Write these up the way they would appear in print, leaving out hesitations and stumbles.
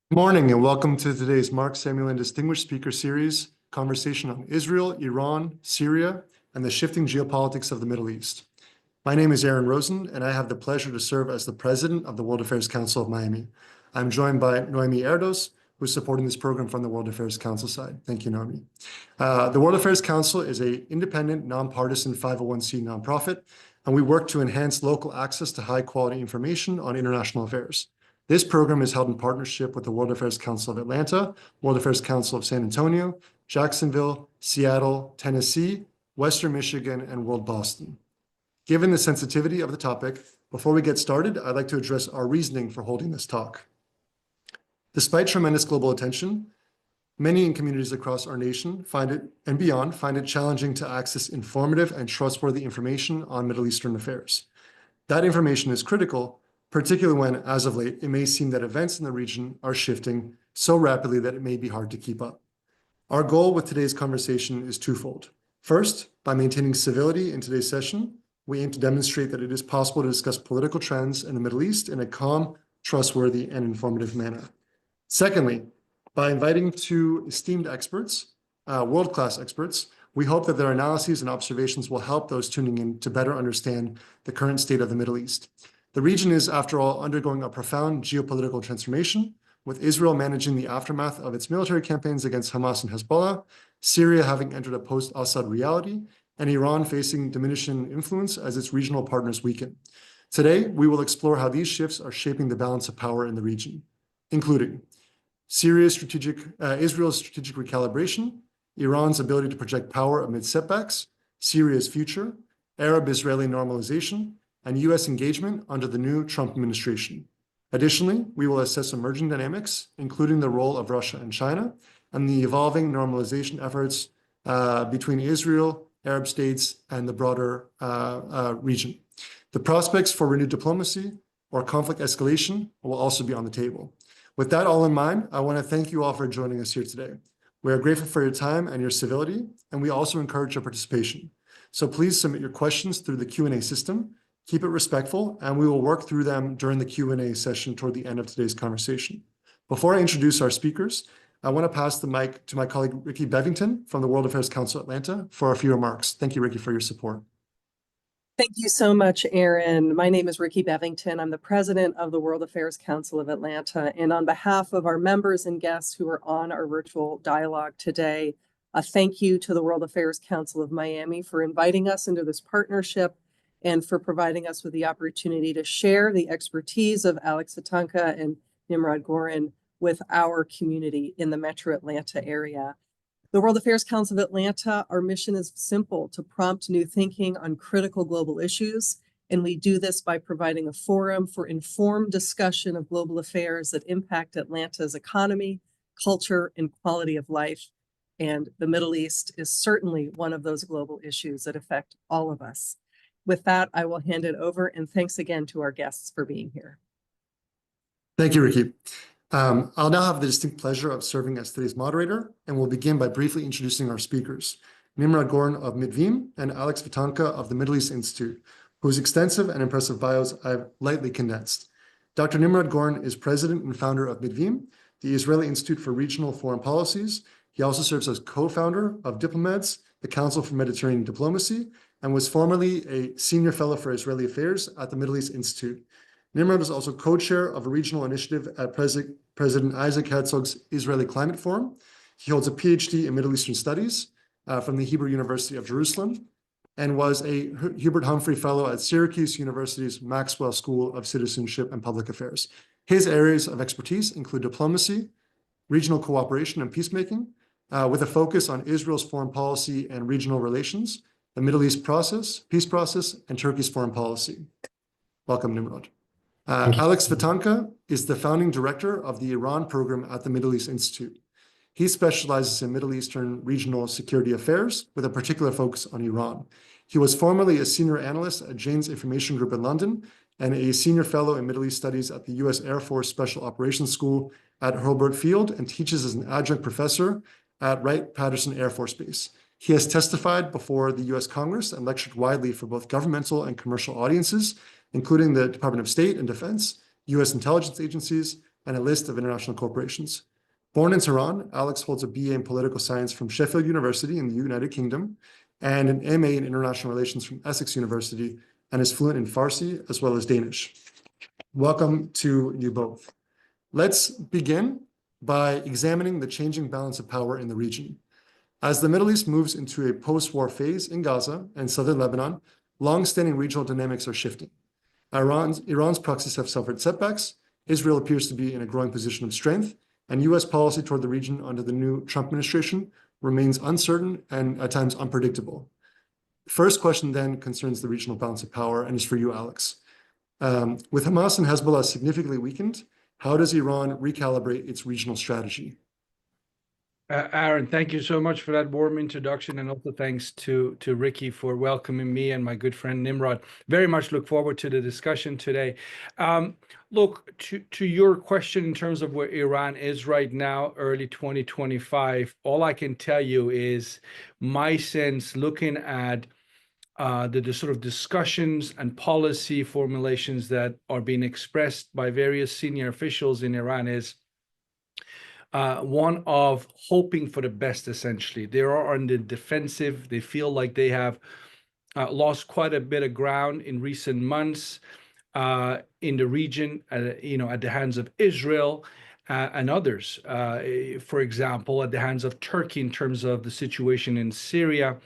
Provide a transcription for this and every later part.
Morning and welcome to today's Mark Samuelian Distinguished Speaker Series, conversation on Israel, Iran, Syria, and the shifting geopolitics of the Middle East. My name is Aaron Rosen, and I have the pleasure to serve as the president of the World Affairs Council of Miami. I'm joined by Noemi Erdos, who's supporting this program from the World Affairs Council side. Thank you, Noemi. The World Affairs Council is an independent, nonpartisan 501c nonprofit, and we work to enhance local access to high-quality information on international affairs. This program is held in partnership with the World Affairs Council of Atlanta, World Affairs Council of San Antonio, Jacksonville, Seattle, Tennessee, Western Michigan, and WorldBoston. Given the sensitivity of the topic, before we get started, I'd like to address our reasoning for holding this talk. Despite tremendous global attention, many in communities across our nation and beyond find it challenging to access informative and trustworthy information on Middle Eastern affairs. That information is critical, particularly when, as of late, it may seem that events in the region are shifting so rapidly that it may be hard to keep up. Our goal with today's conversation is twofold. First, by maintaining civility in today's session, we aim to demonstrate that it is possible to discuss political trends in the Middle East in a calm, trustworthy, and informative manner. Secondly, by inviting two esteemed experts, world-class experts, we hope that their analyses and observations will help those tuning in to better understand the current state of the Middle East. The region is, after all, undergoing a profound geopolitical transformation, with Israel managing the aftermath of its military campaigns against Hamas and Hezbollah, Syria having entered a post-Assad reality, and Iran facing diminishing influence as its regional partners weaken. Today, we will explore how these shifts are shaping the balance of power in the region, including Israel's strategic recalibration, Iran's ability to project power amid setbacks, Syria's future, Arab-Israeli normalization, and U.S. engagement under the new Trump administration. Additionally, we will assess emerging dynamics, including the role of Russia and China, and the evolving normalization efforts between Israel, Arab states, and the broader region. The prospects for renewed diplomacy or conflict escalation will also be on the table. With that all in mind, I want to thank you all for joining us here today. We are grateful for your time and your civility, and we also encourage your participation. So please submit your questions through the Q&A system. Keep it respectful, and we will work through them during the Q&A session toward the end of today's conversation. Before I introduce our speakers, I want to pass the mic to my colleague, Ricky Bevington from the World Affairs Council Atlanta for a few remarks. Thank you, Ricky, for your support. Thank you so much, Aaron. My name is Ricky Bevington. I'm the president of the World Affairs Council of Atlanta. And on behalf of our members and guests who are on our virtual dialogue today, a thank you to the World Affairs Council of Miami for inviting us into this partnership and for providing us with the opportunity to share the expertise of Alex Vatanka and Nimrod Goren with our community in the Metro Atlanta area. The World Affairs Council of Atlanta, our mission is simple: to prompt new thinking on critical global issues. And we do this by providing a forum for informed discussion of global affairs that impact Atlanta's economy, culture, and quality of life. And the Middle East is certainly one of those global issues that affect all of us. With that, I will hand it over, and thanks again to our guests for being here. Thank you, Ricky. I'll now have the distinct pleasure of serving as today's moderator, and we'll begin by briefly introducing our speakers, Nimrod Goren of Mitvim and Alex Vatanka of the Middle East Institute, whose extensive and impressive bios I've lightly condensed. Dr. Nimrod Goren is president and founder of Mitvim, the Israeli Institute for Regional Foreign Policies. He also serves as co-founder of Diplomeds, the Council for Mediterranean Diplomacy, and was formerly a senior fellow for Israeli affairs at the Middle East Institute. Nimrod is also co-chair of a regional initiative at President Isaac Herzog's Israeli Climate Forum. He holds a PhD in Middle Eastern Studies from the Hebrew University of Jerusalem and was a Hubert Humphrey Fellow at Syracuse University's Maxwell School of Citizenship and Public Affairs. His areas of expertise include diplomacy, regional cooperation and peacemaking, with a focus on Israel's foreign policy and regional relations, the Middle East process, peace process, and Turkey's foreign policy. Welcome, Nimrod. Alex Vatanka is the founding director of the Iran program at the Middle East Institute. He specializes in Middle Eastern regional security affairs with a particular focus on Iran. He was formerly a senior analyst at Jane's Information Group in London and a senior fellow in Middle East Studies at the U.S. Air Force Special Operations School at Hurlburt Field and teaches as an adjunct professor at Wright-Patterson Air Force Base. He has testified before the U.S. Congress and lectured widely for both governmental and commercial audiences, including the Department of State and Defense, U.S. intelligence agencies, and a list of international corporations. Born in Tehran, Alex holds a BA in political science from Sheffield University in the United Kingdom and an MA in international relations from Essex University, and is fluent in Farsi as well as Danish. Welcome to you both. Let's begin by examining the changing balance of power in the region. As the Middle East moves into a post-war phase in Gaza and southern Lebanon, long-standing regional dynamics are shifting. Iran's proxies have suffered setbacks, Israel appears to be in a growing position of strength, and US policy toward the region under the new Trump administration remains uncertain and at times unpredictable. First question then concerns the regional balance of power and is for you, Alex. With Hamas and Hezbollah significantly weakened, how does Iran recalibrate its regional strategy? Aaron, thank you so much for that warm introduction, and also thanks to Ricky for welcoming me and my good friend Nimrod. Very much look forward to the discussion today. Look, to your question in terms of where Iran is right now, early 2025, all I can tell you is my sense looking at the sort of discussions and policy formulations that are being expressed by various senior officials in Iran is one of hoping for the best, essentially. They are on the defensive. They feel like they have lost quite a bit of ground in recent months in the region, at the hands of Israel and others. For example, at the hands of Turkey in terms of the situation in Syria.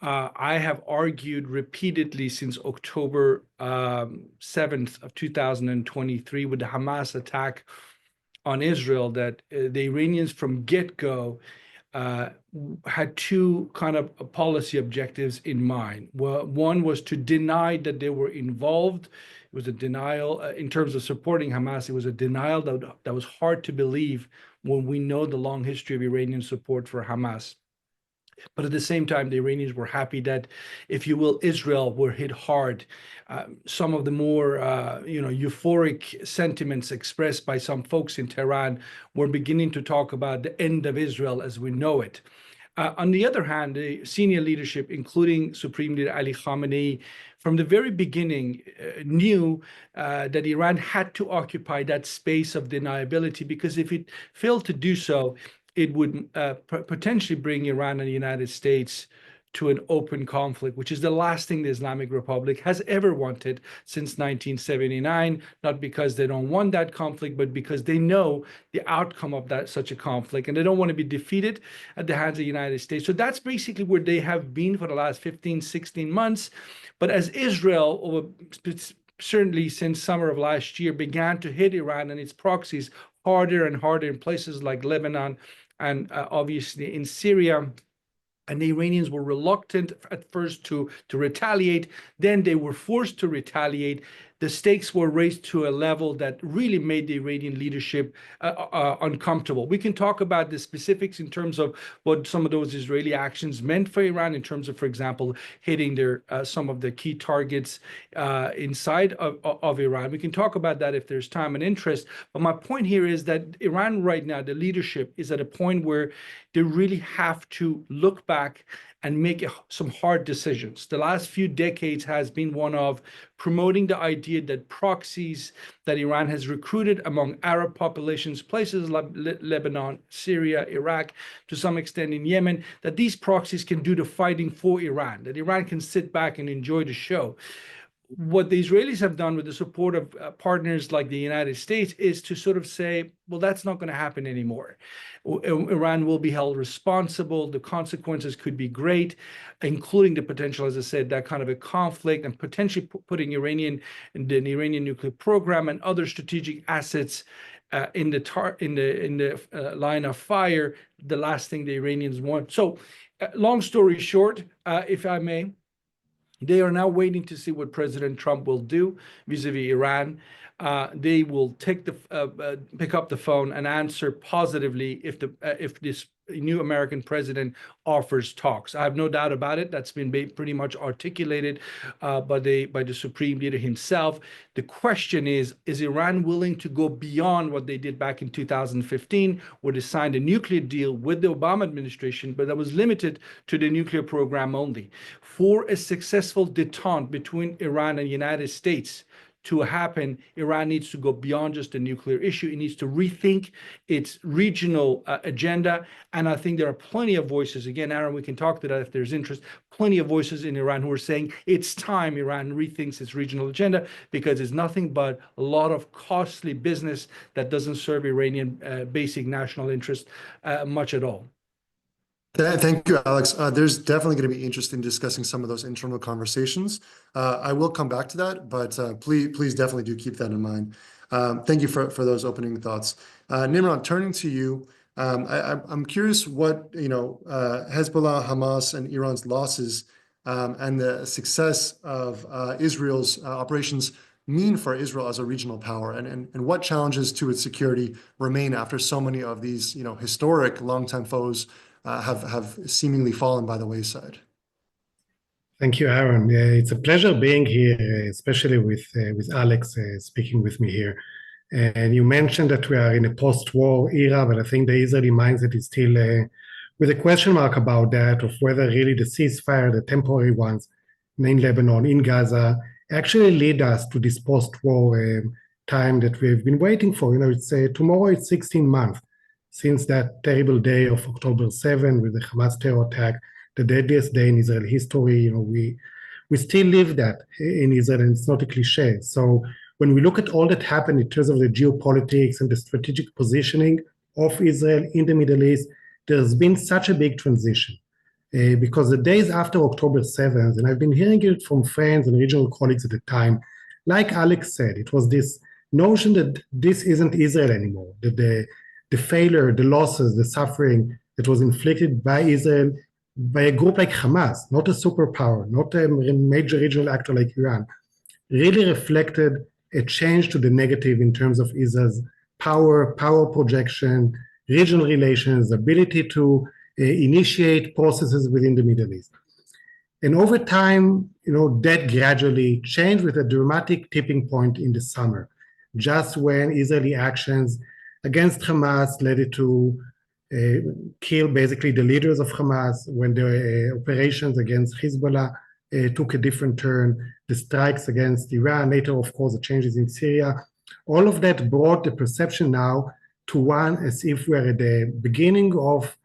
I have argued repeatedly since October 7th of 2023 with the Hamas attack on Israel that the Iranians from get-go had two kind of policy objectives in mind. Well, one was to deny that they were involved. It was a denial in terms of supporting Hamas. It was a denial that was hard to believe when we know the long history of Iranian support for Hamas. But at the same time, the Iranians were happy that, if you will, Israel were hit hard. Some of the more, euphoric sentiments expressed by some folks in Tehran were beginning to talk about the end of Israel as we know it. On the other hand, the senior leadership, including Supreme Leader Ali Khamenei, from the very beginning knew that Iran had to occupy that space of deniability, because if it failed to do so, it would potentially bring Iran and the United States to an open conflict, which is the last thing the Islamic Republic has ever wanted since 1979, not because they don't want that conflict, but because they know the outcome of such a conflict, and they don't want to be defeated at the hands of the United States. So that's basically where they have been for the last 15, 16 months. But as Israel, certainly since summer of last year, began to hit Iran and its proxies harder and harder in places like Lebanon, and obviously in Syria, and the Iranians were reluctant at first to retaliate. Then they were forced to retaliate. The stakes were raised to a level that really made the Iranian leadership uncomfortable. We can talk about the specifics in terms of what some of those Israeli actions meant for Iran, in terms of, for example, hitting some of the key targets inside of Iran. We can talk about that if there's time and interest. But my point here is that Iran right now, the leadership is at a point where they really have to look back and make some hard decisions. The last few decades has been one of promoting the idea that proxies that Iran has recruited among Arab populations, places like Lebanon, Syria, Iraq, to some extent in Yemen, that these proxies can do the fighting for Iran, that Iran can sit back and enjoy the show. What the Israelis have done with the support of partners like the United States is to sort of say, well, that's not going to happen anymore. Iran will be held responsible. The consequences could be great, including the potential, as I said, that kind of a conflict, and potentially putting the Iranian nuclear program and other strategic assets in the line of fire. The last thing the Iranians want. So, long story short, if I may, they are now waiting to see what President Trump will do vis-a-vis Iran. They will pick up the phone and answer positively if this new American president offers talks. I have no doubt about it. That's been pretty much articulated by the Supreme Leader himself. The question is Iran willing to go beyond what they did back in 2015, where they signed a nuclear deal with the Obama administration, but that was limited to the nuclear program only, for a successful detente between Iran and the United States to happen, Iran needs to go beyond just a nuclear issue. It needs to rethink its regional agenda. And I think there are plenty of voices, again, Aaron, we can talk to that if there's interest, plenty of voices in Iran who are saying it's time Iran rethinks its regional agenda, because it's nothing but a lot of costly business that doesn't serve Iranian basic national interest much at all. Thank you, Alex. There's definitely going to be interest in discussing some of those internal conversations. I will come back to that, but please definitely do keep that in mind. Thank you for those opening thoughts. Nimrod, turning to you, I'm curious what Hezbollah, Hamas, and Iran's losses and the success of Israel's operations mean for Israel as a regional power, and what challenges to its security remain after so many of these historic longtime foes have seemingly fallen by the wayside. Thank you, Aaron. It's a pleasure being here, especially with Alex speaking with me here. And you mentioned that we are in a post-war era, but I think the Israeli mindset is still with a question mark about that, of whether really the ceasefire, the temporary ones in Lebanon, in Gaza, actually lead us to this post-war time that we've been waiting for. It's tomorrow, it's 16 months since that terrible day of October 7 with the Hamas terror attack, the deadliest day in Israel history. We still live that in Israel, and it's not a cliche. So when we look at all that happened in terms of the geopolitics and the strategic positioning of Israel in the Middle East, there's been such a big transition. Because the days after October 7th, and I've been hearing it from friends and regional colleagues at the time, like Alex said, it was this notion that this isn't Israel anymore, that the failure, the losses, the suffering that was inflicted by Israel, by a group like Hamas, not a superpower, not a major regional actor like Iran, really reflected a change to the negative in terms of Israel's power projection, regional relations, ability to initiate processes within the Middle East. And over time, that gradually changed with a dramatic tipping point in the summer, just when Israeli actions against Hamas led it to kill basically the leaders of Hamas, when the operations against Hezbollah took a different turn, the strikes against Iran, later, of course, the changes in Syria. All of that brought the perception now to one as if we're at the beginning of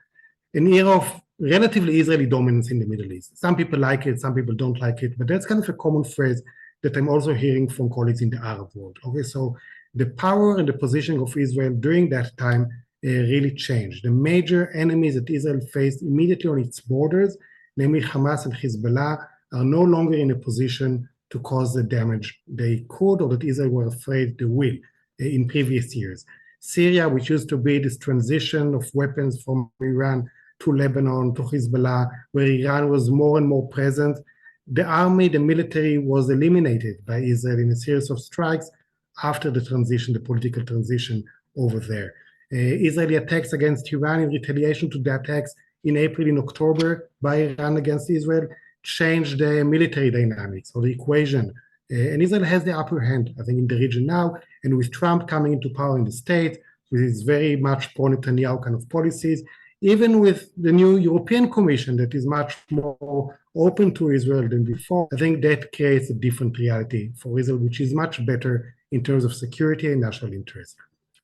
an era of relatively Israeli dominance in the Middle East. Some people like it, some people don't like it, but that's kind of a common phrase that I'm also hearing from colleagues in the Arab world. Okay, so the power and the positioning of Israel during that time really changed. The major enemies that Israel faced immediately on its borders, namely Hamas and Hezbollah, are no longer in a position to cause the damage they could, or that Israel were afraid they will in previous years. Syria, which used to be this transition of weapons from Iran to Lebanon, to Hezbollah, where Iran was more and more present, the army, the military was eliminated by Israel in a series of strikes after the transition, the political transition over there. Israeli attacks against Iran in retaliation to the attacks in April and October by Iran against Israel changed the military dynamics or the equation. And Israel has the upper hand, I think, in the region now. And with Trump coming into power in the States, with his very much pro-Netanyahu kind of policies, even with the new European Commission that is much more open to Israel than before, I think that creates a different reality for Israel, which is much better in terms of security and national interest.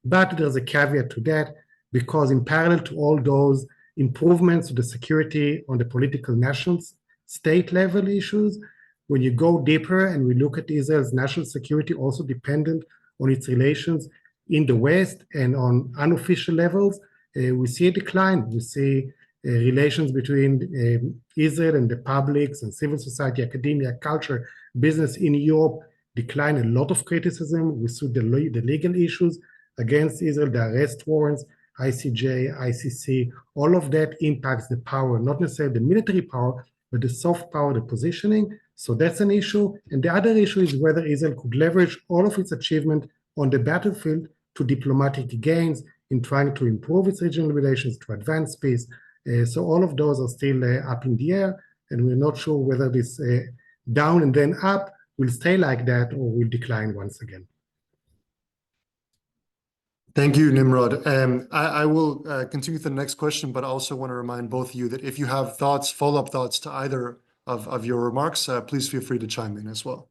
But there's a caveat to that, because in parallel to all those improvements to the security on the political national state level issues, when you go deeper and we look at Israel's national security also dependent on its relations in the West and on unofficial levels, we see a decline. We see relations between Israel and the publics and civil society, academia, culture, business in Europe decline. A lot of criticism. We see the legal issues against Israel, the arrest warrants, ICJ, ICC, all of that impacts the power, not necessarily the military power, but the soft power, the positioning. So that's an issue. And the other issue is whether Israel could leverage all of its achievement on the battlefield to diplomatic gains in trying to improve its regional relations, to advance peace. So all of those are still up in the air, and we're not sure whether this down and then up will stay like that or will decline once again. Thank you, Nimrod. I will continue with the next question, but I also want to remind both of you that if you have thoughts, follow-up thoughts to either of your remarks, please feel free to chime in as well.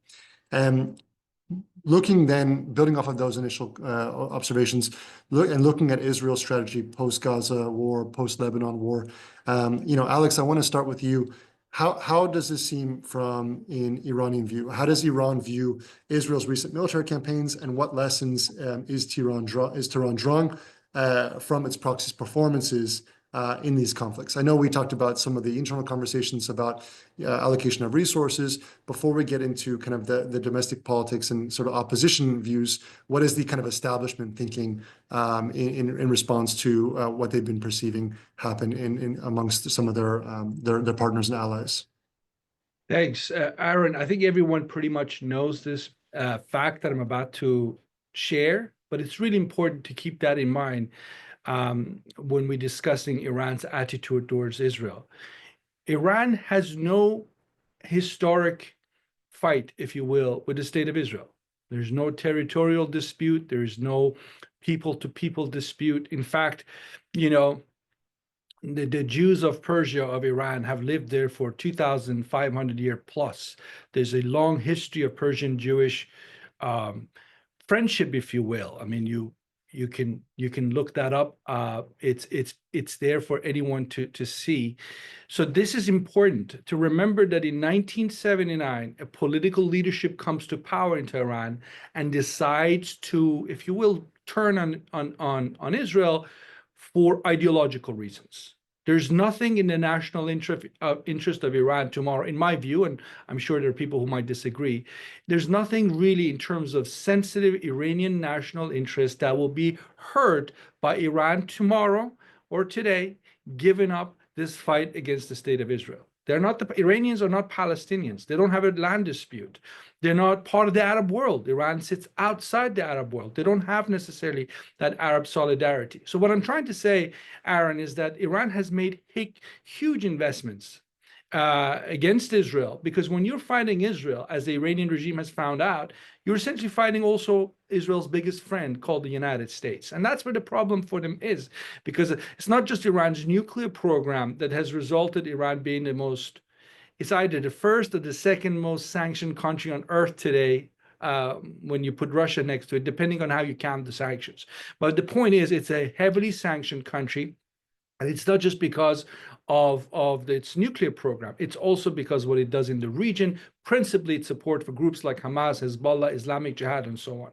Looking then, building off of those initial observations, looking at Israel's strategy post-Gaza war, post-Lebanon war, Alex, I want to start with you. How does this seem from an Iranian view? How does Iran view Israel's recent military campaigns, and what lessons is Tehran drawing from its proxy's performances in these conflicts? I know we talked about some of the internal conversations about allocation of resources. Before we get into kind of the domestic politics and sort of opposition views, what is the kind of establishment thinking in response to what they've been perceiving happen in amongst some of their partners and allies? Thanks, Aaron. I think everyone pretty much knows this fact that I'm about to share, but it's really important to keep that in mind when we're discussing Iran's attitude towards Israel. Iran has no historic fight, if you will, with the state of Israel. There's no territorial dispute. There's no people-to-people dispute. In fact, the Jews of Persia, of Iran, have lived there for 2,500 years plus. There's a long history of Persian-Jewish friendship, if you will. I mean, you can look that up. It's there for anyone to see. So this is important to remember that in 1979, a political leadership comes to power in Tehran and decides to, if you will, turn on Israel for ideological reasons. There's nothing in the national interest of Iran tomorrow, in my view, and I'm sure there are people who might disagree. There's nothing really in terms of sensitive Iranian national interest that will be hurt by Iran tomorrow or today giving up this fight against the state of Israel. The Iranians are not Palestinians. They don't have a land dispute. They're not part of the Arab world. Iran sits outside the Arab world. They don't have necessarily that Arab solidarity. So what I'm trying to say, Aaron, is that Iran has made huge investments against Israel, because when you're fighting Israel, as the Iranian regime has found out, you're essentially fighting also Israel's biggest friend, called the United States. And that's where the problem for them is, because it's not just Iran's nuclear program that has resulted Iran being it's either the first or the second most sanctioned country on earth today, when you put Russia next to it, depending on how you count the sanctions. But the point is, it's a heavily sanctioned country. And it's not just because of its nuclear program. It's also because of what it does in the region, principally its support for groups like Hamas, Hezbollah, Islamic Jihad, and so on.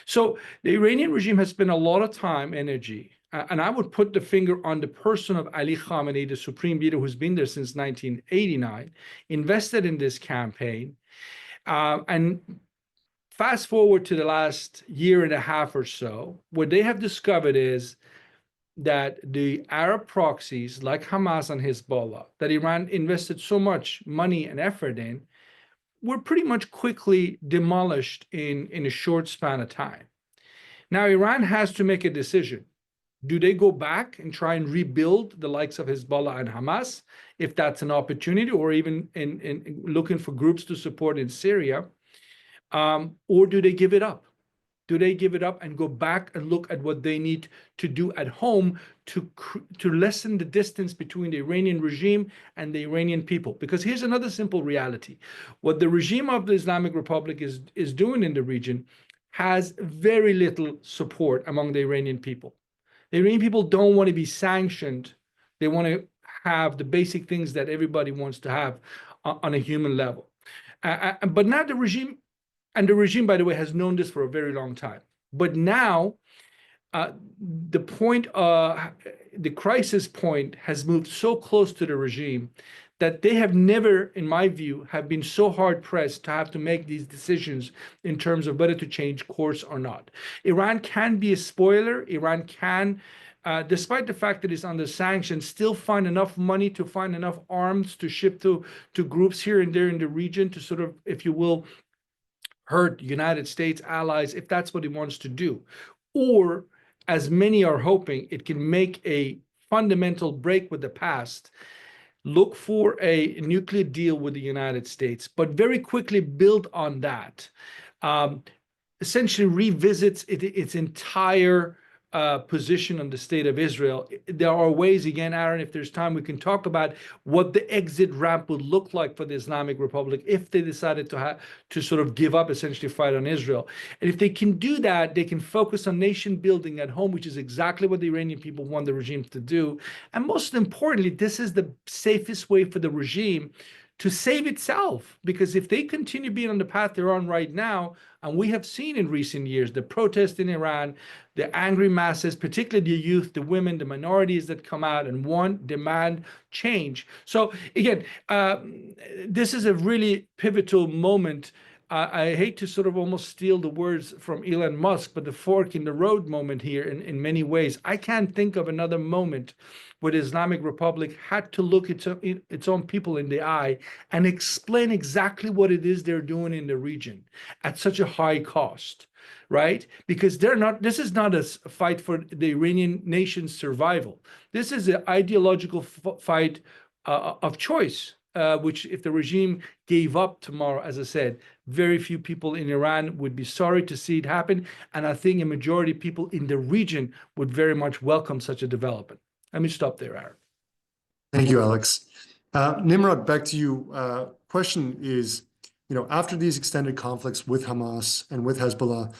So the Iranian regime has spent a lot of time, energy, and I would put the finger on the person of Ali Khamenei, the supreme leader who's been there since 1989, invested in this campaign. And fast forward to the last year and a half or so, what they have discovered is that the Arab proxies like Hamas and Hezbollah, that Iran invested so much money and effort in, were pretty much quickly demolished in a short span of time. Now, Iran has to make a decision. Do they go back and try and rebuild the likes of Hezbollah and Hamas, if that's an opportunity, or even in looking for groups to support in Syria, or do they give it up? Do they give it up and go back and look at what they need to do at home to lessen the distance between the Iranian regime and the Iranian people? Because here's another simple reality. What the regime of the Islamic Republic is doing in the region has very little support among the Iranian people. The Iranian people don't want to be sanctioned. They want to have the basic things that everybody wants to have on a human level. But now the regime, and the regime, by the way, has known this for a very long time. But now, the crisis point has moved so close to the regime that they have never, in my view, have been so hard pressed to have to make these decisions in terms of whether to change course or not. Iran can be a spoiler. Iran can, despite the fact that it's under sanctions, still find enough money to find enough arms to ship to groups here and there in the region to sort of, if you will, hurt United States allies, if that's what it wants to do. Or, as many are hoping, it can make a fundamental break with the past, look for a nuclear deal with the United States, but very quickly build on that. Essentially revisits its entire position on the state of Israel. There are ways, again, Aaron, if there's time, we can talk about what the exit ramp would look like for the Islamic Republic if they decided to sort of give up, essentially fight on Israel. And if they can do that, they can focus on nation building at home, which is exactly what the Iranian people want the regime to do. And most importantly, this is the safest way for the regime to save itself, because if they continue being on the path they're on right now, and we have seen in recent years the protests in Iran, the angry masses, particularly the youth, the women, the minorities that come out and demand change. So again, this is a really pivotal moment. I hate to sort of almost steal the words from Elon Musk, but the fork in the road moment here in many ways. I can't think of another moment where the Islamic Republic had to look its own people in the eye and explain exactly what it is they're doing in the region at such a high cost, right? Because this is not a fight for the Iranian nation's survival. This is an ideological fight of choice, which if the regime gave up tomorrow, as I said, very few people in Iran would be sorry to see it happen. And I think a majority of people in the region would very much welcome such a development. Let me stop there, Aaron. Thank you, Alex. Nimrod, back to you. Question is, after these extended conflicts with Hamas and with Hezbollah,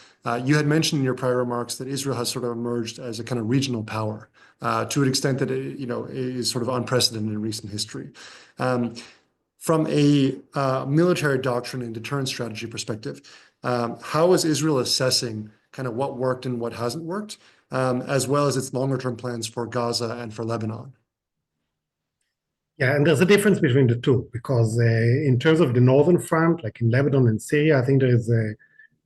you had mentioned in your prior remarks that Israel has sort of emerged as a kind of regional power to an extent that it, is sort of unprecedented in recent history. From a military doctrine and deterrence strategy perspective, how is Israel assessing kind of what worked and what hasn't worked, as well as its longer-term plans for Gaza and for Lebanon? Yeah, and there's a difference between the two, because in terms of the northern front, like in Lebanon and Syria, I think there is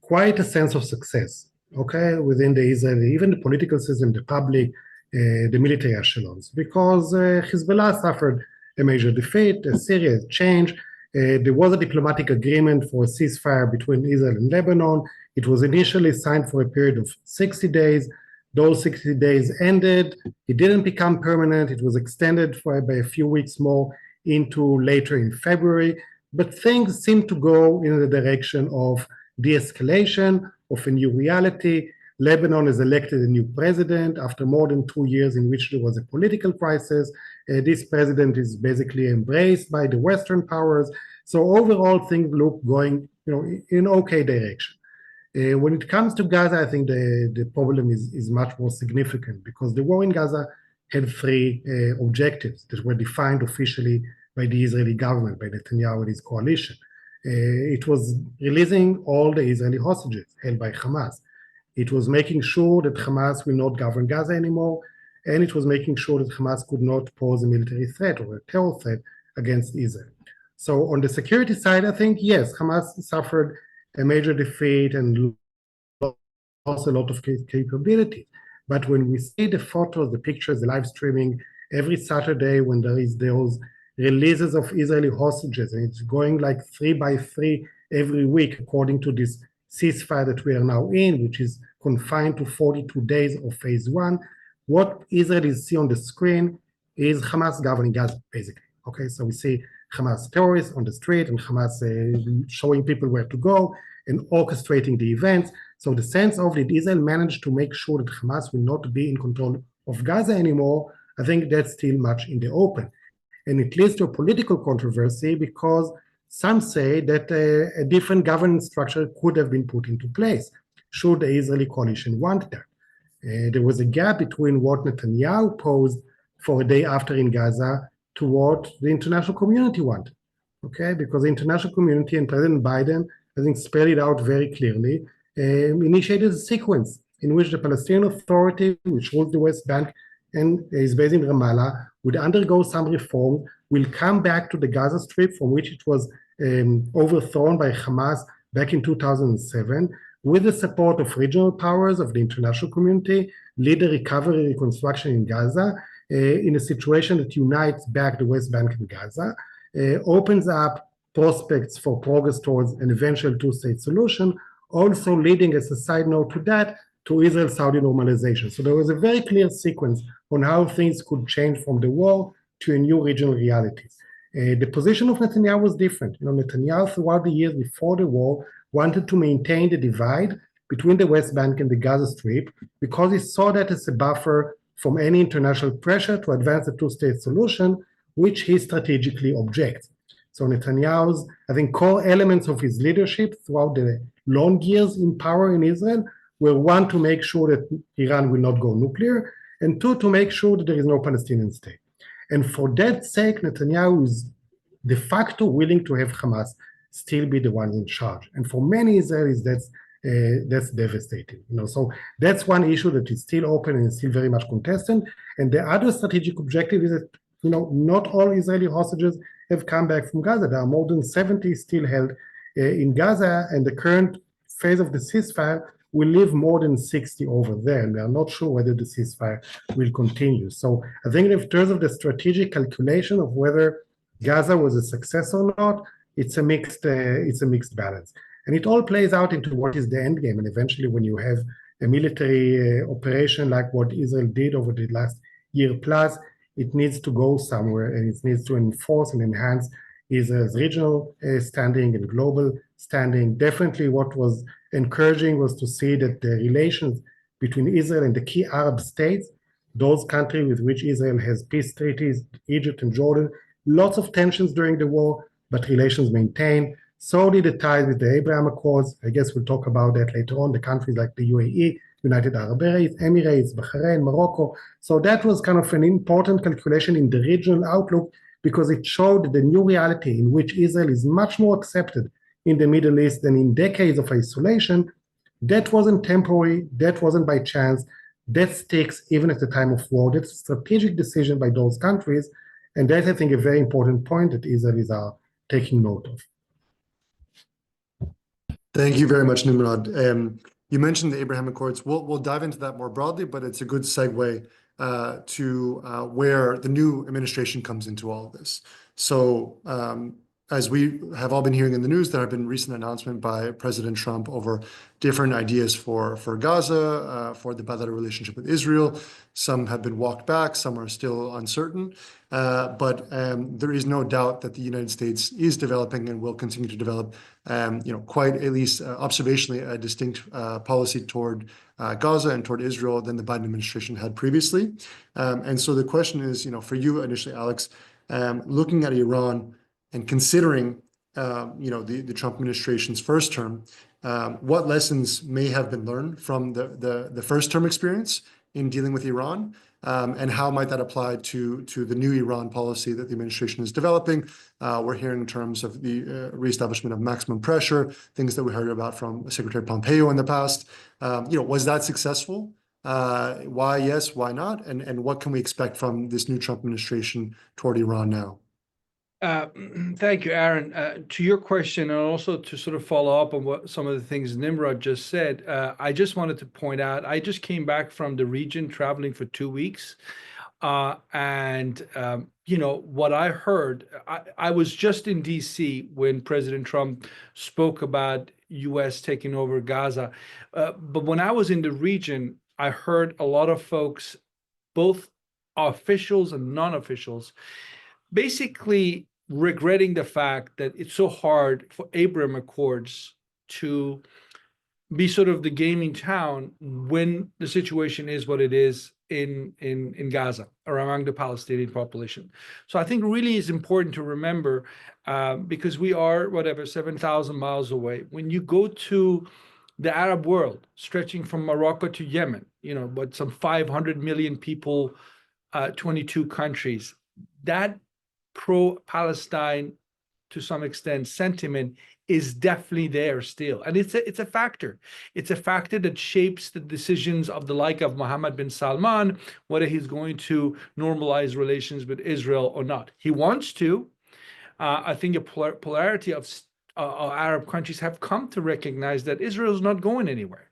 quite a sense of success, okay, within the Israeli, even the political system, the public, the military echelons, because Hezbollah suffered a major defeat, Syria has changed. There was a diplomatic agreement for a ceasefire between Israel and Lebanon. It was initially signed for a period of 60 days. Those 60 days ended. It didn't become permanent. It was extended by a few weeks more into later in February. But things seem to go in the direction of de-escalation, of a new reality. Lebanon has elected a new president after more than 2 years in which there was a political crisis. This president is basically embraced by the Western powers. So overall, things look going, in okay direction. When it comes to Gaza, I think the problem is much more significant, because the war in Gaza had three objectives that were defined officially by the Israeli government, by Netanyahu and his coalition. It was releasing all the Israeli hostages held by Hamas. It was making sure that Hamas will not govern Gaza anymore, and it was making sure that Hamas could not pose a military threat or a terror threat against Israel. So on the security side, I think, yes, Hamas suffered a major defeat and lost a lot of capability. But when we see the photos, the pictures, the live streaming, every Saturday when there is those releases of Israeli hostages, and it's going like 3 by 3 every week, according to this ceasefire that we are now in, which is confined to 42 days of phase 1, what Israelis see on the screen is Hamas governing Gaza, basically. Okay, so we see Hamas terrorists on the street and Hamas showing people where to go and orchestrating the events. So the sense of that Israel managed to make sure that Hamas will not be in control of Gaza anymore, I think that's still much in the open. And it leads to a political controversy, because some say that a different governance structure could have been put into place should the Israeli coalition want that. There was a gap between what Netanyahu posed for a day after in Gaza to what the international community wanted, okay? Because the international community and President Biden, I think, spelled it out very clearly, initiated a sequence in which the Palestinian Authority, which rules the West Bank and is based in Ramallah, would undergo some reform, will come back to the Gaza Strip, from which it was overthrown by Hamas back in 2007, with the support of regional powers of the international community, lead the recovery and reconstruction in Gaza, in a situation that unites back the West Bank and Gaza, opens up prospects for progress towards an eventual two-state solution, also leading, as a side note to that, to Israel-Saudi normalization. So there was a very clear sequence on how things could change from the war to a new regional reality. The position of Netanyahu was different. Netanyahu, throughout the years before the war, wanted to maintain the divide between the West Bank and the Gaza Strip, because he saw that as a buffer from any international pressure to advance a two-state solution, which he strategically objects. So Netanyahu's, I think, core elements of his leadership throughout the long years in power in Israel were, one, to make sure that Iran will not go nuclear, and two, to make sure that there is no Palestinian state. And for that sake, Netanyahu is de facto willing to have Hamas still be the ones in charge. And for many Israelis, that's devastating. So that's one issue that is still open and is still very much contested. And the other strategic objective is that not all Israeli hostages have come back from Gaza. There are more than 70 still held in Gaza, and the current phase of the ceasefire will leave more than 60 over there, and we are not sure whether the ceasefire will continue. So I think in terms of the strategic calculation of whether Gaza was a success or not, it's a mixed balance. And it all plays out into what is the end game. And eventually, when you have a military operation like what Israel did over the last year plus, it needs to go somewhere, and it needs to enforce and enhance Israel's regional standing and global standing. Definitely what was encouraging was to see that the relations between Israel and the key Arab states, those countries with which Israel has peace treaties, Egypt and Jordan, lots of tensions during the war, but relations maintained. So did the ties with the Abraham Accords. I guess we'll talk about that later on, the countries like the UAE, United Arab Emirates, Bahrain, Morocco. So that was kind of an important calculation in the regional outlook, because it showed the new reality in which Israel is much more accepted in the Middle East than in decades of isolation. That wasn't temporary, that wasn't by chance, that sticks even at the time of war. That's a strategic decision by those countries, and that's, I think, a very important point that Israelis are taking note of. Thank you very much, Nimrod. You mentioned the Abraham Accords. We'll dive into that more broadly, but it's a good segue to where the new administration comes into all of this. So as we have all been hearing in the news, there have been recent announcements by President Trump over different ideas for Gaza, for the bilateral relationship with Israel. Some have been walked back, some are still uncertain. But there is no doubt that the United States is developing and will continue to develop, quite at least observationally, a distinct policy toward Gaza and toward Israel than the Biden administration had previously. And so the question is, for you initially, Alex, looking at Iran and considering, the Trump administration's first term, what lessons may have been learned from the first term experience in dealing with Iran, and how might that apply to the new Iran policy that the administration is developing? We're hearing in terms of the reestablishment of maximum pressure, things that we heard about from Secretary Pompeo in the past. Was that successful? Why yes, why not? And what can we expect from this new Trump administration toward Iran now? Thank you, Aaron. To your question, and also to sort of follow up on what some of the things Nimrod just said, I just wanted to point out, I just came back from the region traveling for 2 weeks. What I heard, I was just in DC when President Trump spoke about US taking over Gaza. But when I was in the region, I heard a lot of folks, both officials and non-officials, basically regretting the fact that it's so hard for Abraham Accords to be sort of the game in town when the situation is what it is in Gaza or among the Palestinian population. So I think really is important to remember, because we are, 7,000 miles away. When you go to the Arab world, stretching from Morocco to Yemen, but some 500 million people, 22 countries, that pro-Palestine, to some extent, sentiment is definitely there still. And it's a factor. It's a factor that shapes the decisions of the like of Mohammed bin Salman, whether he's going to normalize relations with Israel or not. He wants to. I think a polarity of Arab countries have come to recognize that Israel is not going anywhere.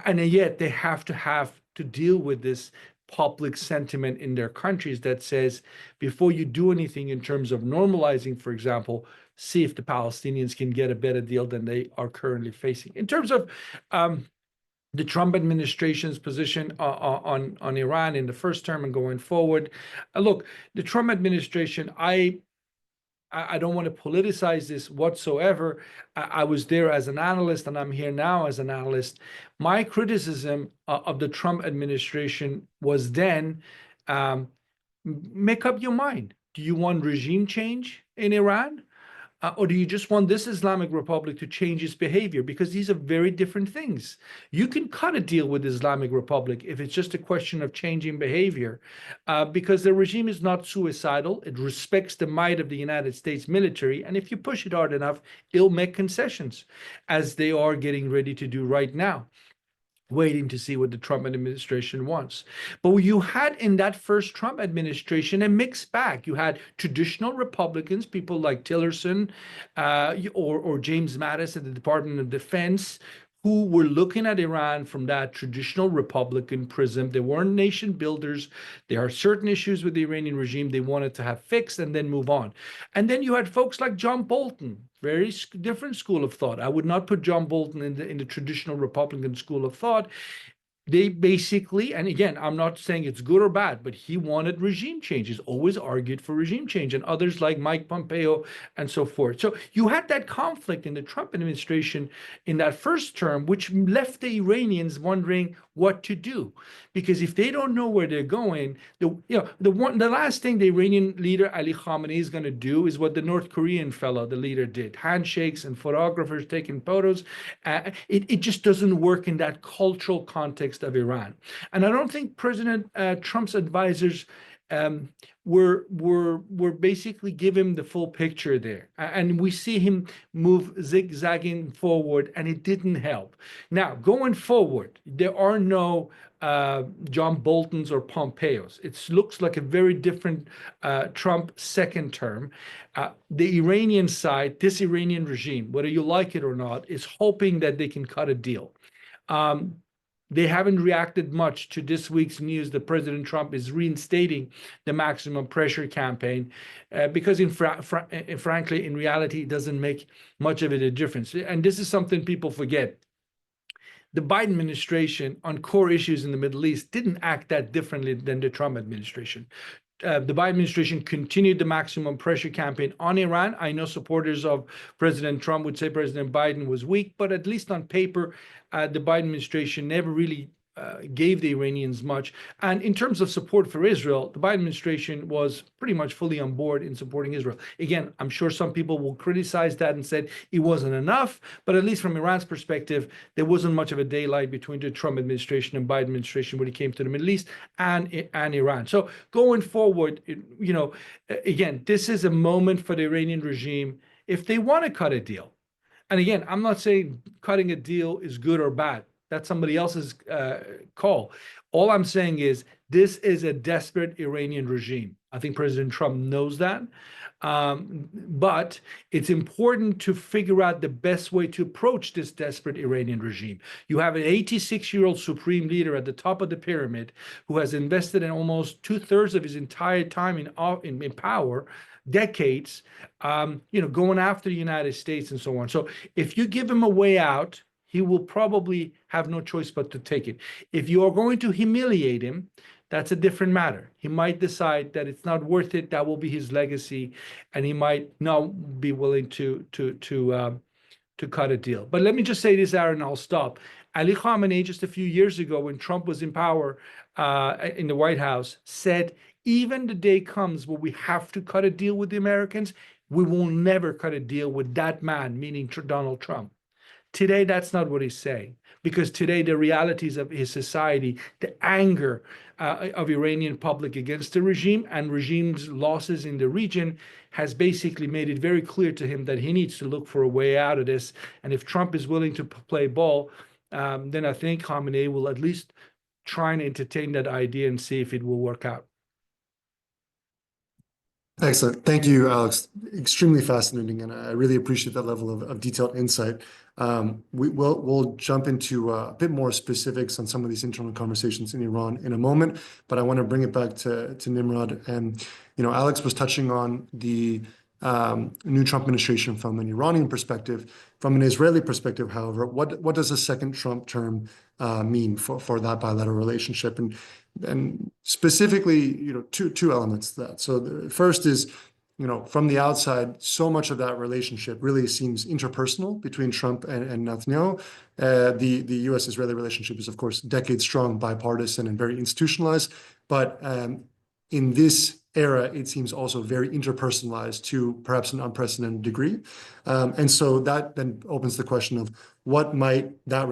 And yet they have to deal with this public sentiment in their countries that says, before you do anything in terms of normalizing, for example, see if the Palestinians can get a better deal than they are currently facing. In terms of the Trump administration's position on Iran in the first term and going forward, look, the Trump administration, I I don't want to politicize this whatsoever. I was there as an analyst, and I'm here now as an analyst. My criticism of the Trump administration was then, make up your mind. Do you want regime change in Iran? Or do you just want this Islamic Republic to change its behavior? Because these are very different things. You can cut a deal with the Islamic Republic if it's just a question of changing behavior, because the regime is not suicidal. It respects the might of the United States military. And if you push it hard enough, it'll make concessions, as they are getting ready to do right now, waiting to see what the Trump administration wants. But you had in that first Trump administration a mixed bag. You had traditional Republicans, people like Tillerson or James Mattis at the Department of Defense, who were looking at Iran from that traditional Republican prism. They weren't nation builders. There are certain issues with the Iranian regime they wanted to have fixed and then move on. And then you had folks like John Bolton, very different school of thought. I would not put John Bolton in the traditional Republican school of thought. They basically, and again, I'm not saying it's good or bad, but he wanted regime change. He's always argued for regime change, and others like Mike Pompeo and so forth. So you had that conflict in the Trump administration in that first term, which left the Iranians wondering what to do, because if they don't know where they're going, the last thing the Iranian leader Ali Khamenei is going to do is what the North Korean fellow, the leader, did: handshakes and photographers taking photos. It just doesn't work in that cultural context of Iran. And I don't think President Trump's advisors were basically give him the full picture there. And we see him move zigzagging forward, and it didn't help. Now, going forward, there are no John Boltons or Pompeos. It looks like a very different Trump second term. The Iranian side, this Iranian regime, whether you like it or not, is hoping that they can cut a deal. They haven't reacted much to this week's news that President Trump is reinstating the maximum pressure campaign, because frankly, in reality, it doesn't make much of a difference. And this is something people forget. The Biden administration on core issues in the Middle East didn't act that differently than the Trump administration. The Biden administration continued the maximum pressure campaign on Iran. I know supporters of President Trump would say President Biden was weak, but at least on paper, the Biden administration never really gave the Iranians much. And in terms of support for Israel, the Biden administration was pretty much fully on board in supporting Israel. Again, I'm sure some people will criticize that and said it wasn't enough, but at least from Iran's perspective, there wasn't much of a daylight between the Trump administration and Biden administration when it came to the Middle East and Iran. So going forward, again, this is a moment for the Iranian regime if they want to cut a deal. And again, I'm not saying cutting a deal is good or bad. That's somebody else's call. All I'm saying is this is a desperate Iranian regime. I think President Trump knows that. But it's important to figure out the best way to approach this desperate Iranian regime. You have an 86-year-old supreme leader at the top of the pyramid who has invested in almost 2/3 of his entire time in power, decades, going after the United States and so on. So if you give him a way out, he will probably have no choice but to take it. If you are going to humiliate him, that's a different matter. He might decide that it's not worth it. That will be his legacy, and he might not be willing to cut a deal. But let me just say this, Aaron, I'll stop. Ali Khamenei, just a few years ago, when Trump was in power in the White House, said, even the day comes where we have to cut a deal with the Americans, we will never cut a deal with that man, meaning Donald Trump. Today, that's not what he's saying, because today the realities of his society, the anger of Iranian public against the regime and regime's losses in the region has basically made it very clear to him that he needs to look for a way out of this. And if Trump is willing to play ball, then I think Khamenei will at least try and entertain that idea and see if it will work out. Excellent. Thank you, Alex. Extremely fascinating, and I really appreciate that level of detailed insight. We'll jump into a bit more specifics on some of these internal conversations in Iran in a moment, but I want to bring it back to Nimrod. And Alex was touching on the new Trump administration from an Iranian perspective. From an Israeli perspective, however, what does a second Trump term mean for that bilateral relationship? And specifically, two elements to that. So the first is, from the outside, so much of that relationship really seems interpersonal between Trump and Netanyahu. The U.S.-Israeli relationship is, of course, decades strong, bipartisan, and very institutionalized. But in this era, it seems also very interpersonalized to perhaps an unprecedented degree. And so that then opens the question of what might the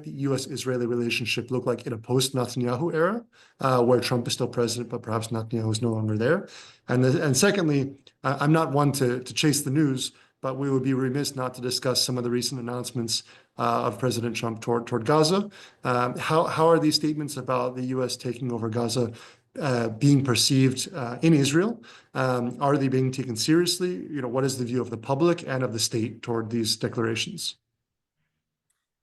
U.S.-Israeli relationship look like in a post-Netanyahu era, where Trump is still president, but perhaps Netanyahu is no longer there. And secondly, I'm not one to chase the news, but we would be remiss not to discuss some of the recent announcements of President Trump toward Gaza. How are these statements about the U.S. taking over Gaza being perceived in Israel? Are they being taken seriously? What is the view of the public and of the state toward these declarations?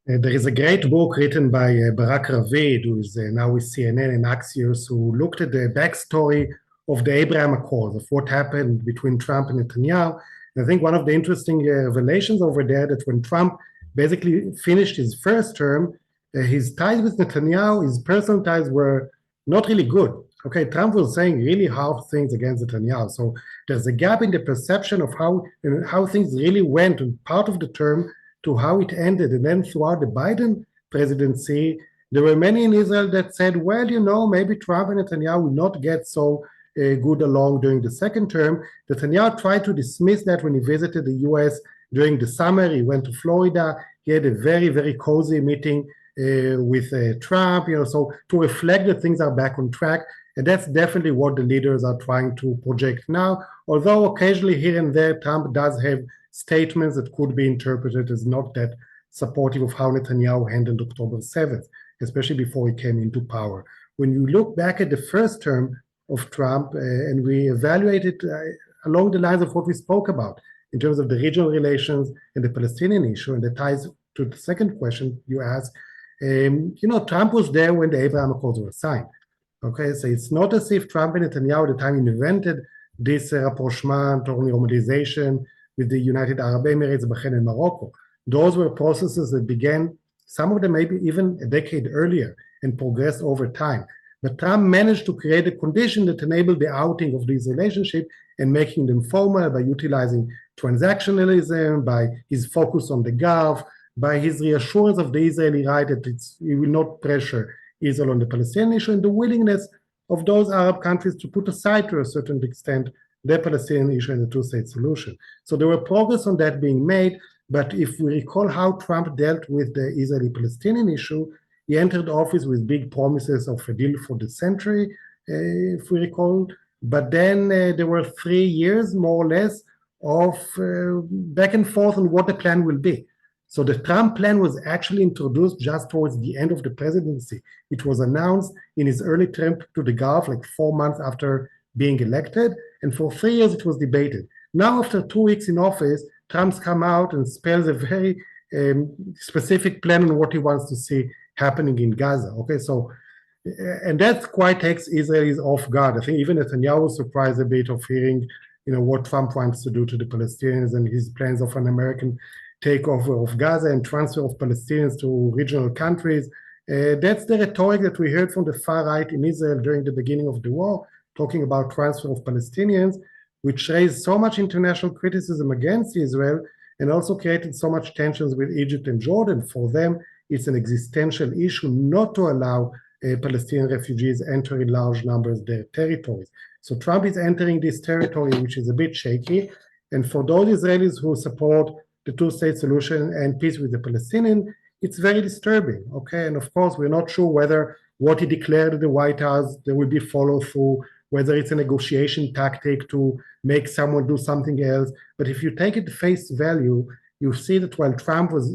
There is a great book written by Barak Ravid, who is now with CNN and Axios, who looked at the backstory of the Abraham Accords, of what happened between Trump and Netanyahu. And I think one of the interesting revelations over there, that when Trump basically finished his first term, his ties with Netanyahu, his personal ties, were not really good. Okay, Trump was saying really hard things against Netanyahu. So there's a gap in the perception of how things really went in part of the term to how it ended. And then throughout the Biden presidency, there were many in Israel that said, well, maybe Trump and Netanyahu will not get so good along during the second term. Netanyahu tried to dismiss that when he visited the US during the summer. He went to Florida. He had a very, very cozy meeting with Trump, so to reflect that things are back on track. And that's definitely what the leaders are trying to project now, although occasionally here and there, Trump does have statements that could be interpreted as not that supportive of how Netanyahu handled October 7th, especially before he came into power. When you look back at the first term of Trump and we evaluate it along the lines of what we spoke about in terms of the regional relations and the Palestinian issue, and the ties to the second question you asked, Trump was there when the Abraham Accords were signed. Okay, so it's not as if Trump and Netanyahu at the time invented this rapprochement or normalization with the United Arab Emirates, Bahrain, and Morocco. Those were processes that began, some of them maybe even a decade earlier, and progressed over time. But Trump managed to create a condition that enabled the outing of this relationship and making them formal by utilizing transactionalism, by his focus on the Gulf, by his reassurance of the Israeli right that he will not pressure Israel on the Palestinian issue, and the willingness of those Arab countries to put aside to a certain extent the Palestinian issue and the two-state solution. So there were progress on that being made, but if we recall how Trump dealt with the Israeli-Palestinian issue, he entered office with big promises of a deal for the century, if we recall, but then there were 3 years, more or less, of back and forth on what the plan will be. So the Trump plan was actually introduced just towards the end of the presidency. It was announced in his early trip to the Gulf, like 4 months after being elected, and for 3 years it was debated. Now, after 2 weeks in office, Trump's come out and spells a very specific plan on what he wants to see happening in Gaza. Okay, so, and that quite takes Israelis off guard. I think even Netanyahu was surprised a bit of hearing, what Trump wants to do to the Palestinians and his plans of an American takeover of Gaza and transfer of Palestinians to regional countries. That's the rhetoric that we heard from the far right in Israel during the beginning of the war, talking about transfer of Palestinians, which raised so much international criticism against Israel and also created so much tensions with Egypt and Jordan. For them, it's an existential issue not to allow Palestinian refugees enter in large numbers their territories. So Trump is entering this territory, which is a bit shaky. And for those Israelis who support the two-state solution and peace with the Palestinian, it's very disturbing, okay? And of course, we're not sure whether what he declared at the White House, there will be follow-through, whether it's a negotiation tactic to make someone do something else. But if you take it at face value, you see that while Trump was